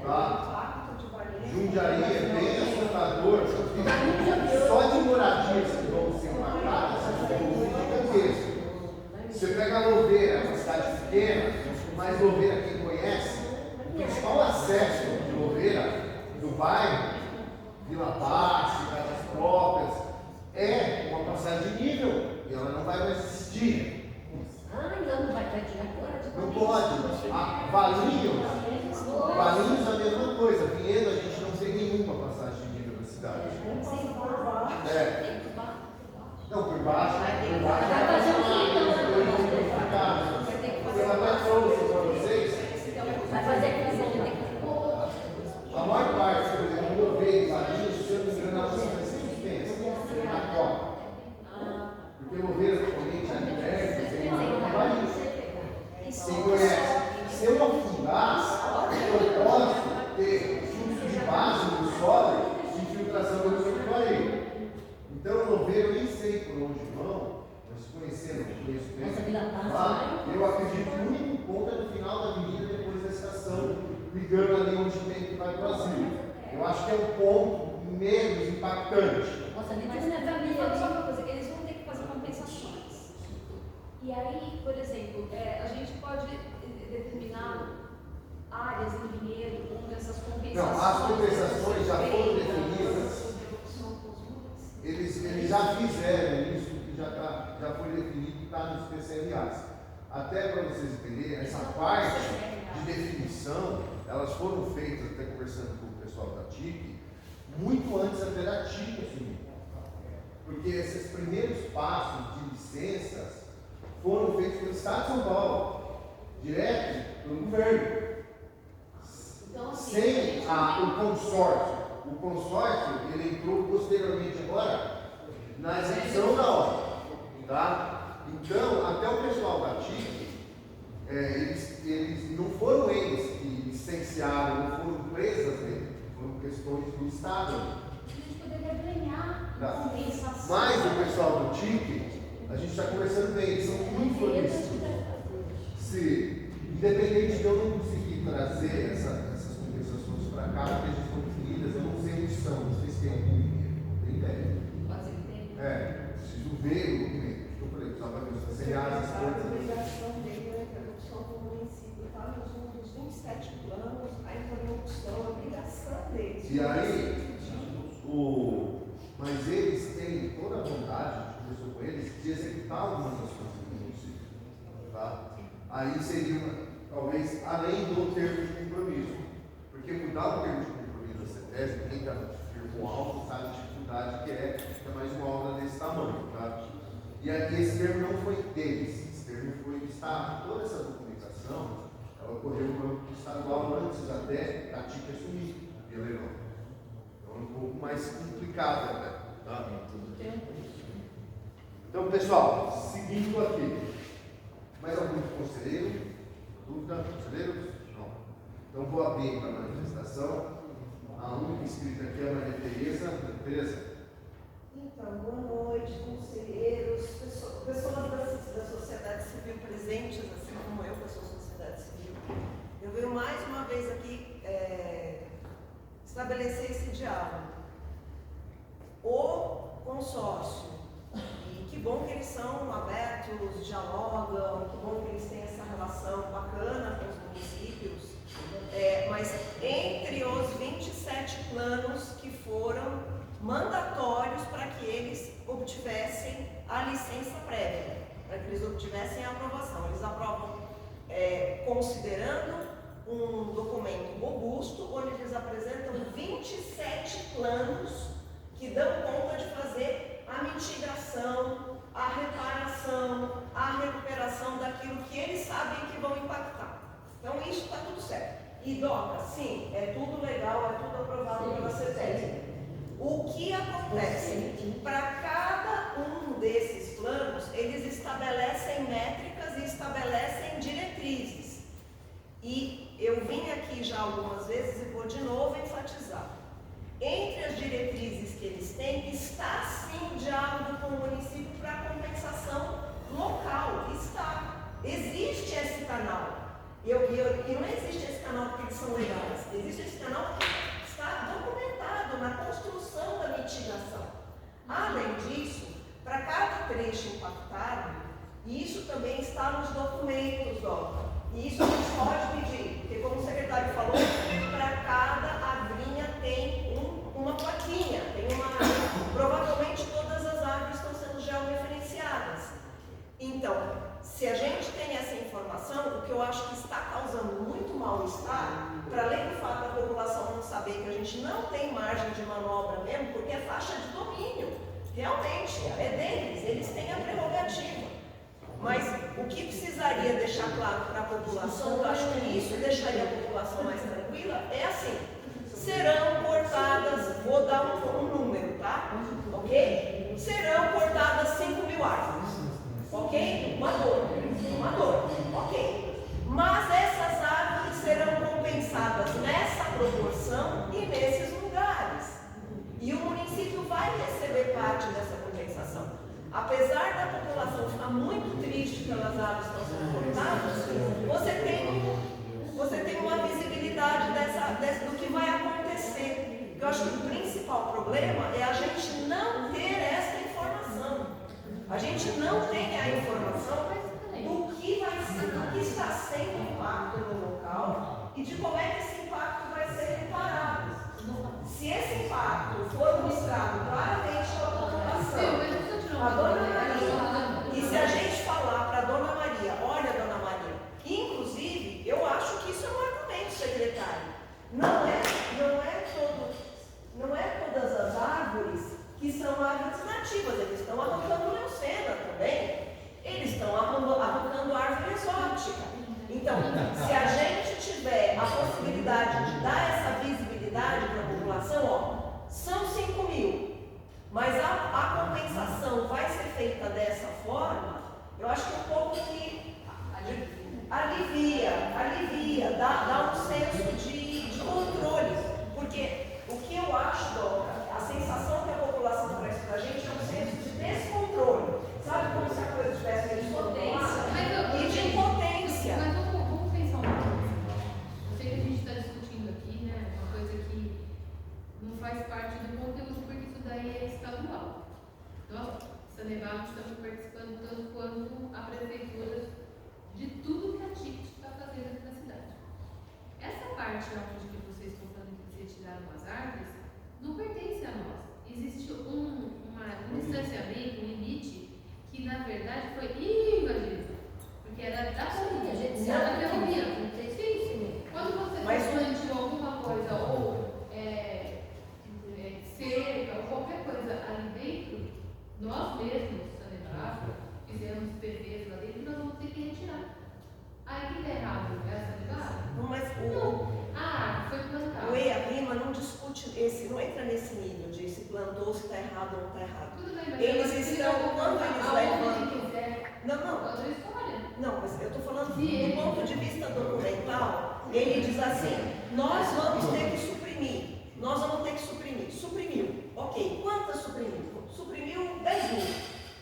Tá? Jundiaí é bem assustador, porque só de moradias que vão ser impactadas, é um volume gigantesco. Você pega a Louveira, uma cidade pequena, mas Louveira, quem conhece, o principal acesso de Louveira, do bairro, Vila Paz, Casas Próprias, é uma passagem de nível, e ela não vai mais existir. Não vai ter agora. Não pode. Valinhos a mesma coisa. Vinhedo a gente não tem nenhuma passagem de nível na cidade. Não, por baixo. Eu até trouxe para vocês. Vai fazer aqui. A maior parte, por exemplo, eu vejo Valinhos, se eu não me engano, ela não existência na Copa. Porque eu vejo atualmente a Liberta, tem uma Valinhos. Quem conhece? Se eu afundasse, eu posso ter fluxo de base no solo de infiltração do meu parede. Então, eu vejo, nem sei por onde vão, mas conhecendo, conheço bem. Eu acredito que o único ponto é no final da avenida, depois da estação, ligando ali onde tem que vai para o Brasil. Eu acho que é o ponto menos impactante. Mas só uma coisa, eles vão ter que fazer compensações. E aí, por exemplo, a gente pode determinar áreas em Vinhedo onde essas compensações... Não, as compensações já foram definidas. Eles já fizeram isso, que já foi definido, está nos PCRAs. Até para vocês entenderem, essa parte de definição, elas foram feitas, até conversando com o pessoal da TIC, muito antes até da TIC assumir. Porque esses primeiros passos de licenças foram feitos pelo Estado de São Paulo, direto pelo governo. Então, assim, sem o consórcio. O consórcio, ele entrou posteriormente agora na execução da obra. Tá? Então, até o pessoal da TIC, eles não foram eles que licenciaram, não foram empresas deles, foram questões do Estado. a gente poderia ganhar compensação. Mas o pessoal do TIC, a gente está conversando bem, eles são muito fornecidos. Se, independente de eu não conseguir trazer essas compensações para cá, porque eles estão definidas, eu não sei onde são, não sei se tem algum dinheiro, não tem ideia. Pode ser que tenha. Preciso ver o que eu falei, precisava ver os PCRAs, as A coisas. obrigação dele é a interrupção do município, está nos dos 27 planos, a interrupção, a obrigação deles. E aí, mas eles têm toda a vontade, a gente conversou com eles, de executar algumas ações do município. Tá? Aí seria, talvez, além do termo de compromisso. Porque mudar o termo de compromisso da CETESB, quem está no termo alto sabe a dificuldade que é mais uma obra desse tamanho. Tá? E aqui esse termo não foi deles, esse termo foi do Estado. Toda essa documentação, ela ocorreu no âmbito estadual antes até a TIC assumir via leilão. Então é um pouco mais complicado até. Tá? Então, pessoal, seguindo aqui. Mais algum conselheiro? Dúvida? Conselheiros? Não. Então vou abrir para a manifestação. A única inscrita aqui é a Maria Tereza. Tereza? Então, boa noite, conselheiros, pessoas da sociedade civil presentes, assim como eu, que sou sociedade civil. Eu venho mais uma vez aqui estabelecer esse diálogo. O consórcio, e que bom que eles são abertos, dialogam, que bom que eles têm essa relação bacana com os municípios, mas entre os 27 planos que foram mandatórios para que eles obtivessem a licença prévia, para que eles obtivessem a aprovação. Eles aprovam considerando um documento robusto, onde eles apresentam 27 planos que dão conta de fazer a mitigação, a reparação, a recuperação daquilo que eles sabem que vão impactar. Então isso está tudo certo. E DOCA, sim, é tudo legal, é tudo aprovado pela CETESB. O que acontece? Para cada um desses planos, eles estabelecem métricas e estabelecem diretrizes. E eu vim aqui já algumas vezes e vou de novo enfatizar. Entre as diretrizes que eles têm, está sim o diálogo com o município para compensação local. Está. Existe esse canal. E não existe esse canal porque eles são legais. Existe esse canal porque está documentado. atualizar os documentos, ó. E isso a gente pode pedir, porque como o secretário falou, para cada agrinha tem uma plaquinha, tem provavelmente todas as árvores estão sendo georreferenciadas. Então, se a gente tem essa informação, o que eu acho que está causando muito mal-estar, para além do fato da população não saber que a gente não tem margem de manobra mesmo, porque é faixa de domínio, realmente, é deles, eles têm a prerrogativa. Mas o que precisaria deixar claro para a população, eu acho que isso deixaria a população mais tranquila, é assim, serão cortadas, vou dar um número, tá? Ok? Serão cortadas 5.000 árvores. Ok? Uma dor, ok. Mas essas árvores serão compensadas nessa proporção e nesses lugares. E o município vai receber parte dessa compensação. Apesar da população ficar muito triste pelas árvores que estão sendo cortadas, você tem uma visibilidade do que vai acontecer. Eu acho que o principal problema é a gente não ter essa informação. A gente não tem a informação do que vai ser, do que está sendo o impacto no local e de como é que esse impacto vai ser reparado. Se esse impacto for mostrado claramente para a população, a Dona Maria, e se a gente falar para a Dona Maria, olha, Dona Maria, inclusive, eu acho que isso é um argumento, secretário. Não é todas as árvores que são árvores nativas, eles estão arrancando leucena também, eles estão arrancando árvore exótica. Então, se a gente tiver a possibilidade de dar essa visibilidade para a população, ó, são 5.000, mas a compensação vai ser feita dessa forma, eu acho que é um pouco que alivia, dá um senso de controle, porque o que eu acho, Doca, a sensação que a população traz para a gente é um senso de descontrole. Sabe como se a coisa estivesse descontrolada? E de impotência. Mas vamos pensar uma coisa. Eu sei que a gente está discutindo aqui, né? Uma coisa que não faz parte do conteúdo, porque isso daí é estadual. Nós, Saneval, estamos participando tanto quanto a prefeitura de tudo que a TIC está fazendo aqui na cidade. Essa parte onde que vocês estão falando que retiraram as árvores, não pertence a nós. Existe um distanciamento, um limite, que na verdade foi invadido. Porque era da ferrovia, era da ferrovia. Sim. Quando você plantou alguma coisa, ou cerca, ou qualquer coisa ali dentro, nós mesmos, Saneval, fizemos PVs lá dentro, nós vamos ter que retirar. Aí que está errado, é Saneval? Não, mas foi plantado. O EAPIMA não discute não entra nesse nível de se plantou, se está errado ou não está errado. Tudo bem, mas Eles estão, quando eles levantam. Não, mas eu estou falando do ponto de vista documental, ele diz assim, nós vamos ter que suprimir. Suprimiu. Ok, quantas suprimiu? Suprimiu 10.000.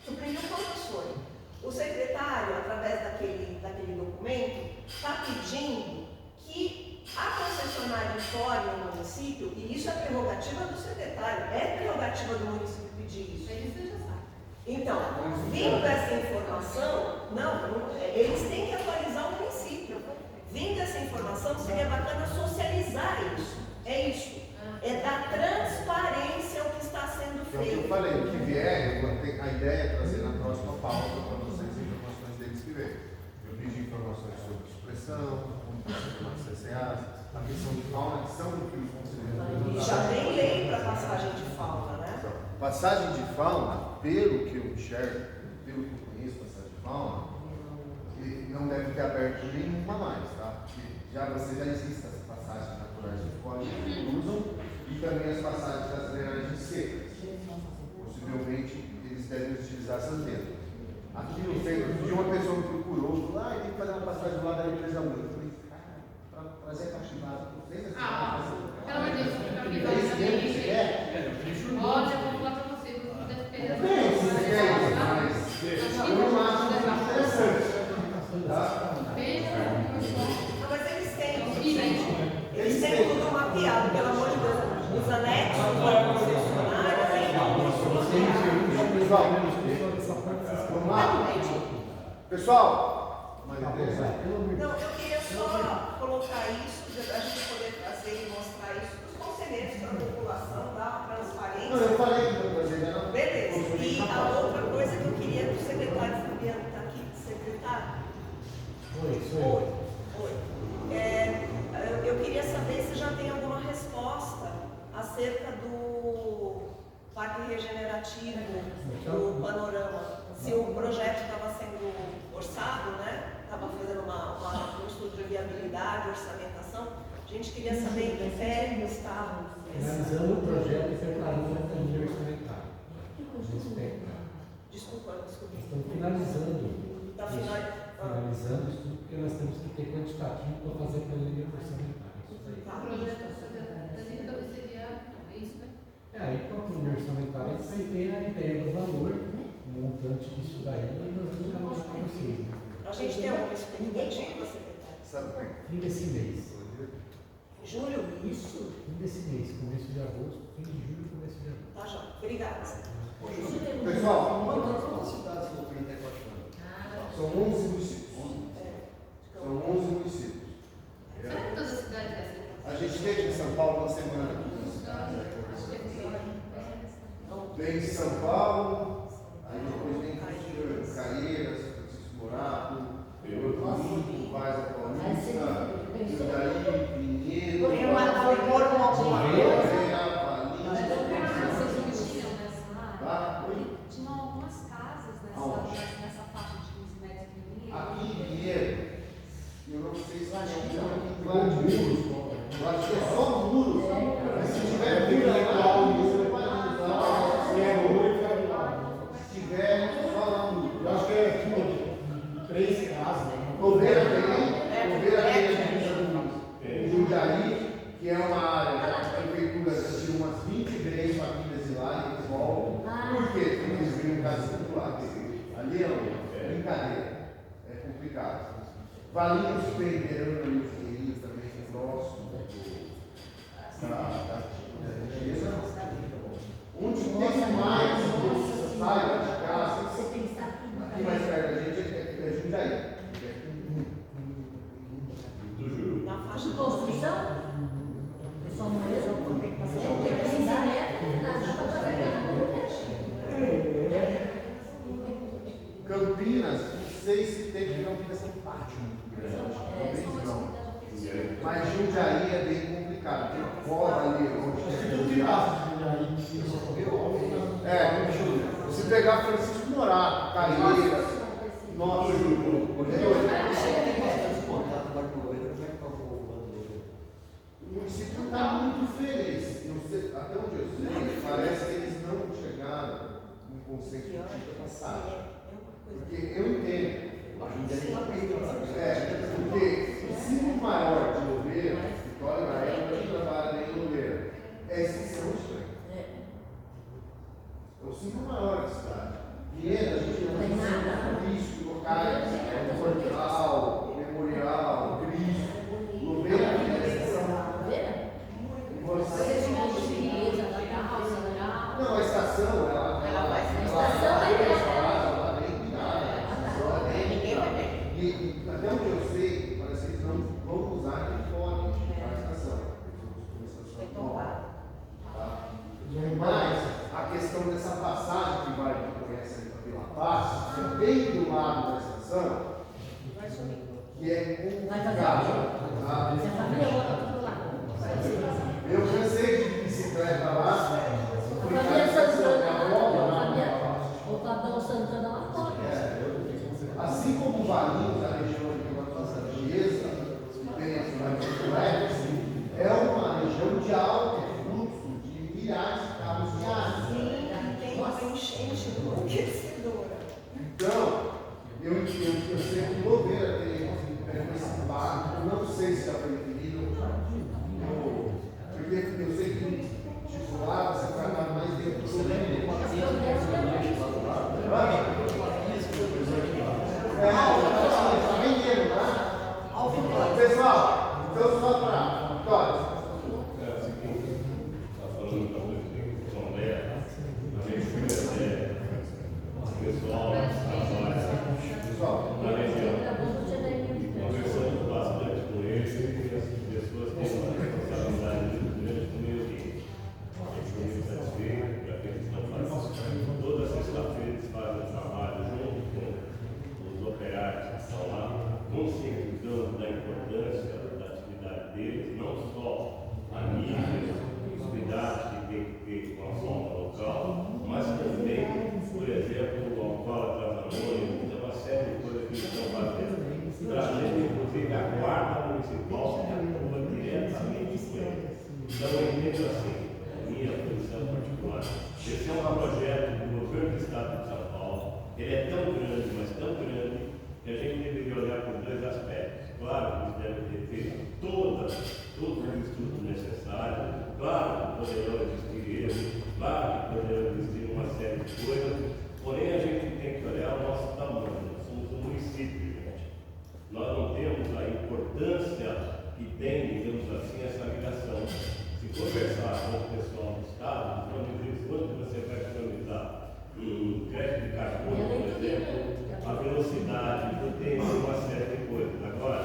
Suprimiu quantas foram? O secretário, através daquele documento, está pedindo que a concessionária informe o município, e isso é prerrogativa do secretário, é prerrogativa do município pedir isso. Você já sabe. Então, vindo essa informação, eles têm que atualizar o município. Vindo essa informação, seria bacana socializar isso. É isso. É dar transparência ao que está sendo Então, feito. eu falei, o que vier, a ideia é trazer na próxima pauta para vocês as informações deles que vêm. Eu pedi informações sobre supressão, como funcionam as CCAs, a questão de fauna, que são do que os conselheiros. E já tem lei para passagem de fauna, né? Então, passagem de fauna, pelo que eu enxergo, pelo que eu conheço, passagem de fauna, não deve ter aberto nenhuma mais, tá? Porque você já existe as passagens naturais de fora que usam e também as passagens das drenagens secas. Possivelmente eles devem utilizar essas mesmas. Aqui no centro, de uma pessoa me procurou, falou, tem que fazer uma passagem lá da empresa Mura. Eu falei, cara, para trazer capivado, vocês pelo amor de Deus, capivado. olha, eu vou falar para você, você deve ter eu não acho interessante. Mas eles têm tudo mapeado, pelo amor de Deus. Os anexos da concessionária, Pessoal, vamos lá? Pessoal, Não, eu queria só colocar isso, a gente poder trazer e mostrar isso para os conselheiros, para a população, dar uma transparência. Não, eu falei que eu trazer, não. Beleza. E a outra coisa que eu queria que o secretário Fabiano está aqui, secretário. Oi. Eu queria saber se já tem alguma resposta acerca do Parque Regenerativo do Panorama. Se o projeto estava sendo orçado, né? Estava fazendo um estudo de viabilidade, orçamentação. A gente queria saber em que pé estava. Finalizando o projeto e preparando a universitária. Desculpa. Estamos finalizando. Está Finalizando isso tudo, porque nós temos que ter quantitativo para fazer a planilha orçamentária. O projeto da linha cabeceira, é isso, né? Aí, com a planilha orçamentária, você tem a ideia do valor, o montante disso daí, e nós vamos mostrar para vocês. A gente tem alguma expectativa, secretário? Fim desse mês. Julho? Isso? Fim desse mês, começo de agosto, fim de julho, começo de agosto. Tá, já. Obrigada. Pessoal, Quantas cidades no Rio está continuando? são 11 municípios. São 11 municípios. Será que toda a cidade é assim? A gente teve em São Paulo uma semana. Vem de São Paulo, aí depois vem Caxias, Francisco Morato, Rio, Vaz da Paulista, Jundiaí, Pinheiro, Vocês não tinham nessa área? Tinham algumas casas nessa faixa de 15 metros de linha. aqui em Pinheiro, eu não sei se tem alguma aqui em muros, eu acho que é só muros, mas se tiver muro legal, isso é se tiver, só lá muro. Eu acho que é 3 casas. Coveira tem Jundiaí, que é uma área que a prefeitura já tirou umas 23 famílias de lá e eles voltam. Por quê? Porque eles viram casa circular. Ali é brincadeira, é complicado. Valinhos Perderam e os Guerreiros também é próximo da região. Onde tem mais saiba de casa, aqui mais perto da gente é Jundiaí. Na faixa de Construção? Só não mesmo? Tem que passar. Campinas, não sei se tem, porque Campinas é um pátio muito grande. Talvez não. Mas Jundiaí é bem complicado. Tem uma cova ali onde se pegar Francisco Morato, Caeiras, nossa, o município está muito feliz. Não sei, até onde eu sei, parece que eles não chegaram num consenso de passagem. Porque eu entendo. Porque o símbolo maior de Louveira, Vitória Baiana, que trabalha em Louveira, é a extensão estranha. É o símbolo maior da cidade. Pinheiro, a gente tem um Cristo, locais, portal, memorial, Cristo. Louveira é a extensão. Não, a estação, ela e até onde eu sei, parece que eles não vão usar telefone para a estação. Tá? Mas a questão dessa passagem que vai que conhece ali para Vila Paz, é bem do lado da estação, que é complicado. Tá? Eu cansei de bicicleta lá. O Fabão Santana lá fora. Assim como o Valinhos, a região de Mato Chiesa, é uma região de alto fluxo de milhares de carros diários. tem uma enchente enlouquecedora. Então, eu sei que Louveira tem esse impacto, eu não sei se já foi definido, porque eu sei que tipo, lá você vai estar mais dentro do problema. Está vendendo, tá? Pessoal, então só para Vitória. Está falando com a prefeitura João Léa, a gente pessoal, na região. Esse é um projeto do governo do estado de São Paulo. Ele é tão grande, mas tão grande, que a gente deveria olhar por dois aspectos. Claro que eles devem ter feito todos os estudos necessários, claro que poderão existir erros, claro que poderão existir uma série de coisas, porém a gente tem que olhar o nosso tamanho. Nós somos um município, gente. Nós não temos a importância que tem, digamos assim, essa ligação. Se conversar com o pessoal do estado, quando diz quanto você vai economizar em crédito de carbono, por exemplo, a velocidade do tempo, uma série de coisas. Agora,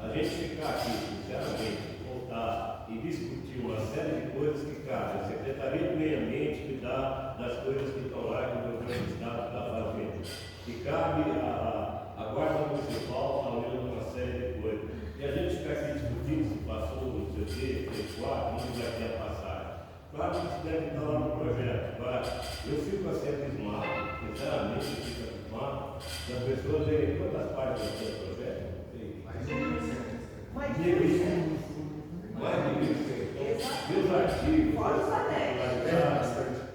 a gente ficar aqui, sinceramente, voltar e discutir uma série de coisas que cabe a Secretaria do Meio Ambiente cuidar das coisas que estão lá que o governo do estado está fazendo, que cabe a Guarda Municipal falando uma série de coisas. E a gente fica aqui discutindo se passou, não sei o quê, fez quatro, não vai ter a passagem. Claro que isso deve estar lá no projeto. Agora, eu fico assim abismado, sinceramente, eu fico abismado, das pessoas verem quantas partes do seu projeto. Mais de 1.100. Mais de 1.100. E os artigos,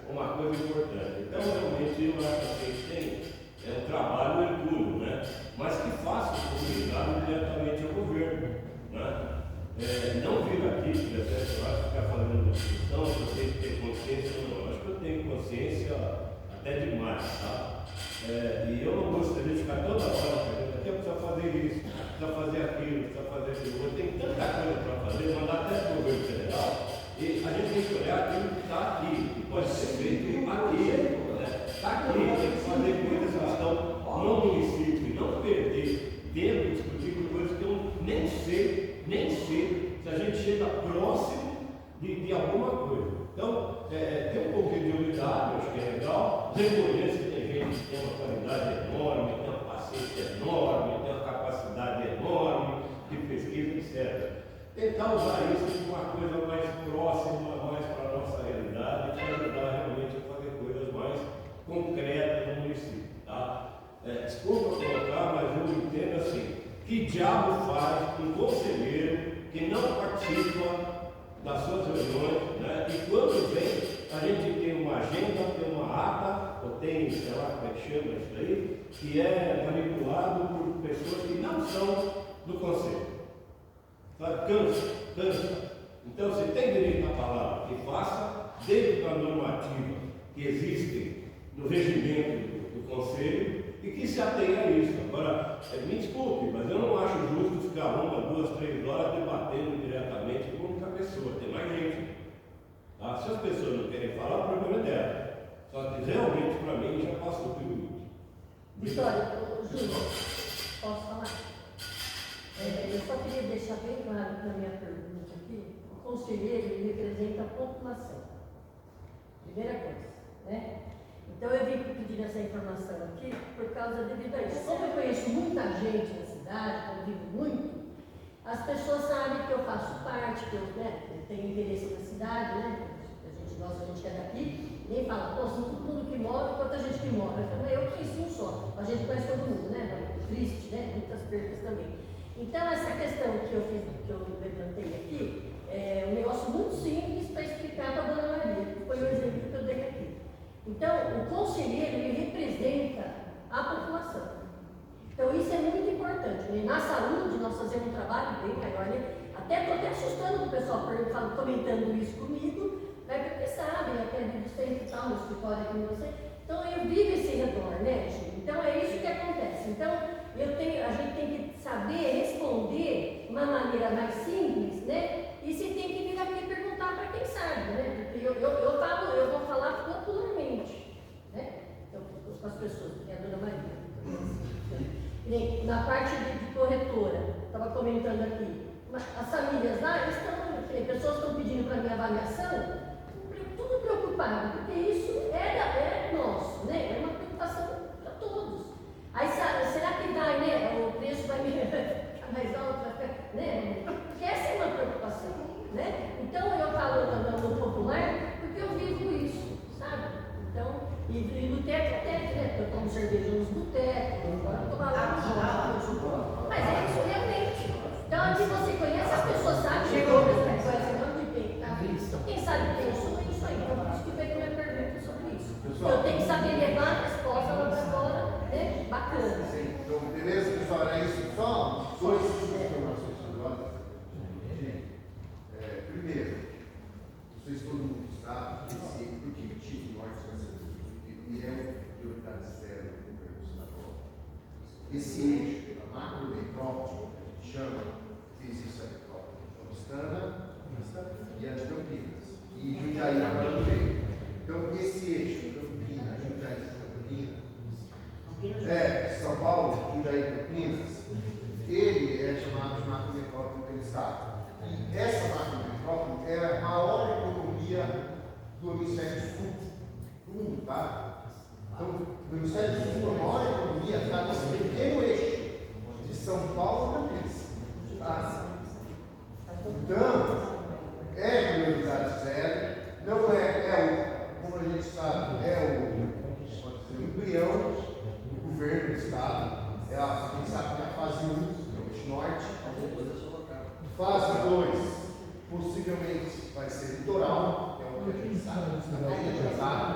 uma coisa importante. Então, realmente, eu acho que a gente tem um trabalho hercúleo, né? Mas que faça comunicado diretamente ao governo, né? Não vir aqui, por exemplo, eu acho que ficar falando de discussão, se eu tenho que ter consciência ou não. Eu acho que eu tenho consciência até demais, tá? E eu não gostaria de ficar toda hora perguntando, aqui precisa fazer isso, precisa fazer aquilo, precisa fazer aquilo. Eu tenho tanta coisa para fazer, mandar até para o governo federal, e a gente tem que olhar aquilo que está aqui, que pode ser feito aqui, né? Está aqui, tem que fazer coisas que estão no município e não perder tempo de discutir coisas que eu nem sei se a gente chega próximo de alguma coisa. Então, tem um pouquinho de humildade, acho que é legal, reconhecer que tem gente que tem uma qualidade enorme, tem uma paciência enorme, tem uma capacidade enorme de pesquisa, etc. Tentar usar isso de uma coisa mais próxima, mais para a nossa realidade, para ajudar realmente a fazer coisas mais concretas no município. Tá? Desculpa colocar, mas eu entendo assim, que diabo faz um conselheiro que não participa das suas reuniões, né? E quando vem, a gente tem uma agenda, tem uma ata, ou tem, sei lá como é que chama isso aí, que é manipulado por pessoas que não são do conselho. Sabe? Cansa. Então, você tem direito à palavra, que faça dentro da normativa que existe no regimento do conselho, e que se atenha a isso. Agora, me desculpe, mas eu não acho justo ficar 1, 2, 3 horas debatendo diretamente com a única pessoa. Tem mais gente. Tá? Se as pessoas não querem falar, o problema é dela. Só que realmente, para mim, já passou tudo muito. Vitória, Júlio, posso falar? Eu só queria deixar bem claro na minha pergunta aqui, o conselheiro representa a população. Primeira coisa, né? Então eu vim pedir essa informação aqui por causa devido a isso. Como eu conheço muita gente na cidade, convivo muito, as pessoas sabem que eu faço parte, que eu tenho interesse na cidade, né? A gente é daqui, nem fala, pô, são todo mundo que mora, quanta gente que mora. Eu falo, eu conheci um só, a gente conhece todo mundo, né? Triste, né? Muitas perdas também. Então essa questão que eu levantei aqui, é um negócio muito simples para explicar para a Dona Maria, que foi o exemplo que eu dei aqui. Então, o conselheiro, ele representa a população. Então, isso é muito importante. Né? Na saúde, nós fazemos um trabalho bem maior, né? Estou até assustando o pessoal comentando isso comigo, né? Porque sabem, até vivo sempre tal, no escritório aqui com você. Então, eu vivo esse redor, né, gente? Então, é isso que acontece. Então, a gente tem que saber responder de uma maneira mais simples, né? E se tem que vir aqui perguntar para quem sabe, né? Porque eu vou falar popularmente, né? Então, com as pessoas, que é a Dona Maria. Na parte de corretora, estava comentando aqui, as famílias lá, pessoas estão pedindo para minha avaliação, tudo preocupado, porque isso é nosso, né? É uma preocupação para todos. Aí será que vai, né? O preço vai ficar mais alto, né? Porque essa é uma preocupação, né? Então eu falo no popular porque eu vivo isso, sabe? Então, e no teto a teto, né? Eu tomo cerveja nos botecos, agora eu tomo água. Mas é isso realmente. Então aqui você conhece, as pessoas sabem, chegou nessa coisa, não de bem, tá? Então quem sabe quem eu sou, é isso aí. Então por isso que veio a minha pergunta sobre para isso, só duas informações agora. Primeiro, vocês todo mundo sabe que esse objetivo norte e é prioridade zero do governo estadual. Esse eixo, a macro-metrópole, chama, existe a metrópole paulistana e a de Campinas. E Jundiaí agora no meio. Então, esse eixo, Campinas, Jundiaí, Campinas, São Paulo, Jundiaí, Campinas, ele é chamado de macro-metrópole pelo Estado. E essa macro-metrópole é a maior economia do hemisfério sul do mundo, tá? Então, no hemisfério sul, a maior economia está nesse pequeno eixo de São Paulo a Campinas. Tá? Então, é prioridade zero, não como a gente sabe, o embrião do governo do Estado. A gente sabe que é a fase 1, o eixo norte. Fase 2, possivelmente vai ser litoral, que é o que a gente sabe,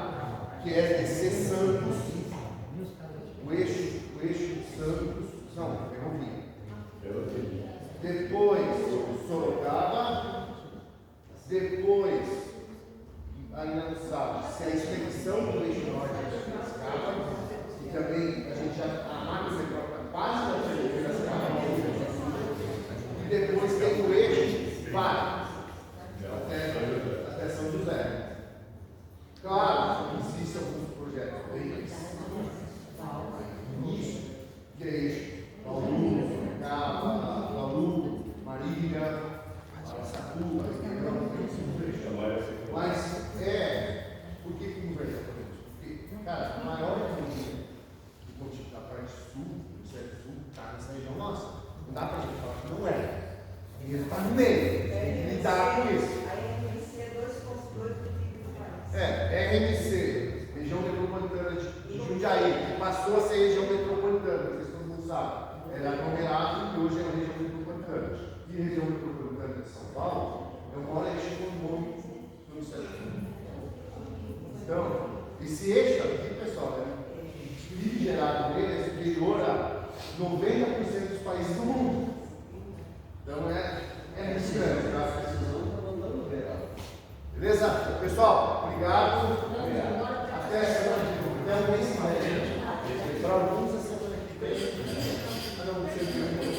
que é descer Santos, o eixo de Santos, não, ferrovia. Depois Sorocaba, depois, ainda não sabe se a expedição do eixo norte é Piracicaba, e também a gente já, a macro-metrópole quase vai ser Piracicaba, e depois tem o eixo Vale, até São José. Claro, existem alguns projetos bem nisso, que é eixo Bauru, Sorocaba, Bauru, Marília, Araçatuba, mas por que não vai ser? Porque, cara, a maior economia da parte sul, do centro-sul, está nessa região nossa. Não dá para a gente falar que não é. Ele está no meio, tem que lidar com isso. A RMC é 2,2 do PIB do país. RMC, região metropolitana de Jundiaí, que passou a ser região metropolitana, vocês todo mundo sabe. Era aglomerado e hoje é uma região metropolitana. E a região metropolitana de São Paulo é o maior eixo econômico do Ministério Público. Então, esse eixo aqui, pessoal, o PIB gerado nele é superior a 90% dos países do mundo. Então, é muito grande, tá? Beleza? Pessoal, obrigado. Até a semana que vem. Até o mês que vem. Para alguns, a semana que vem. Não, sempre.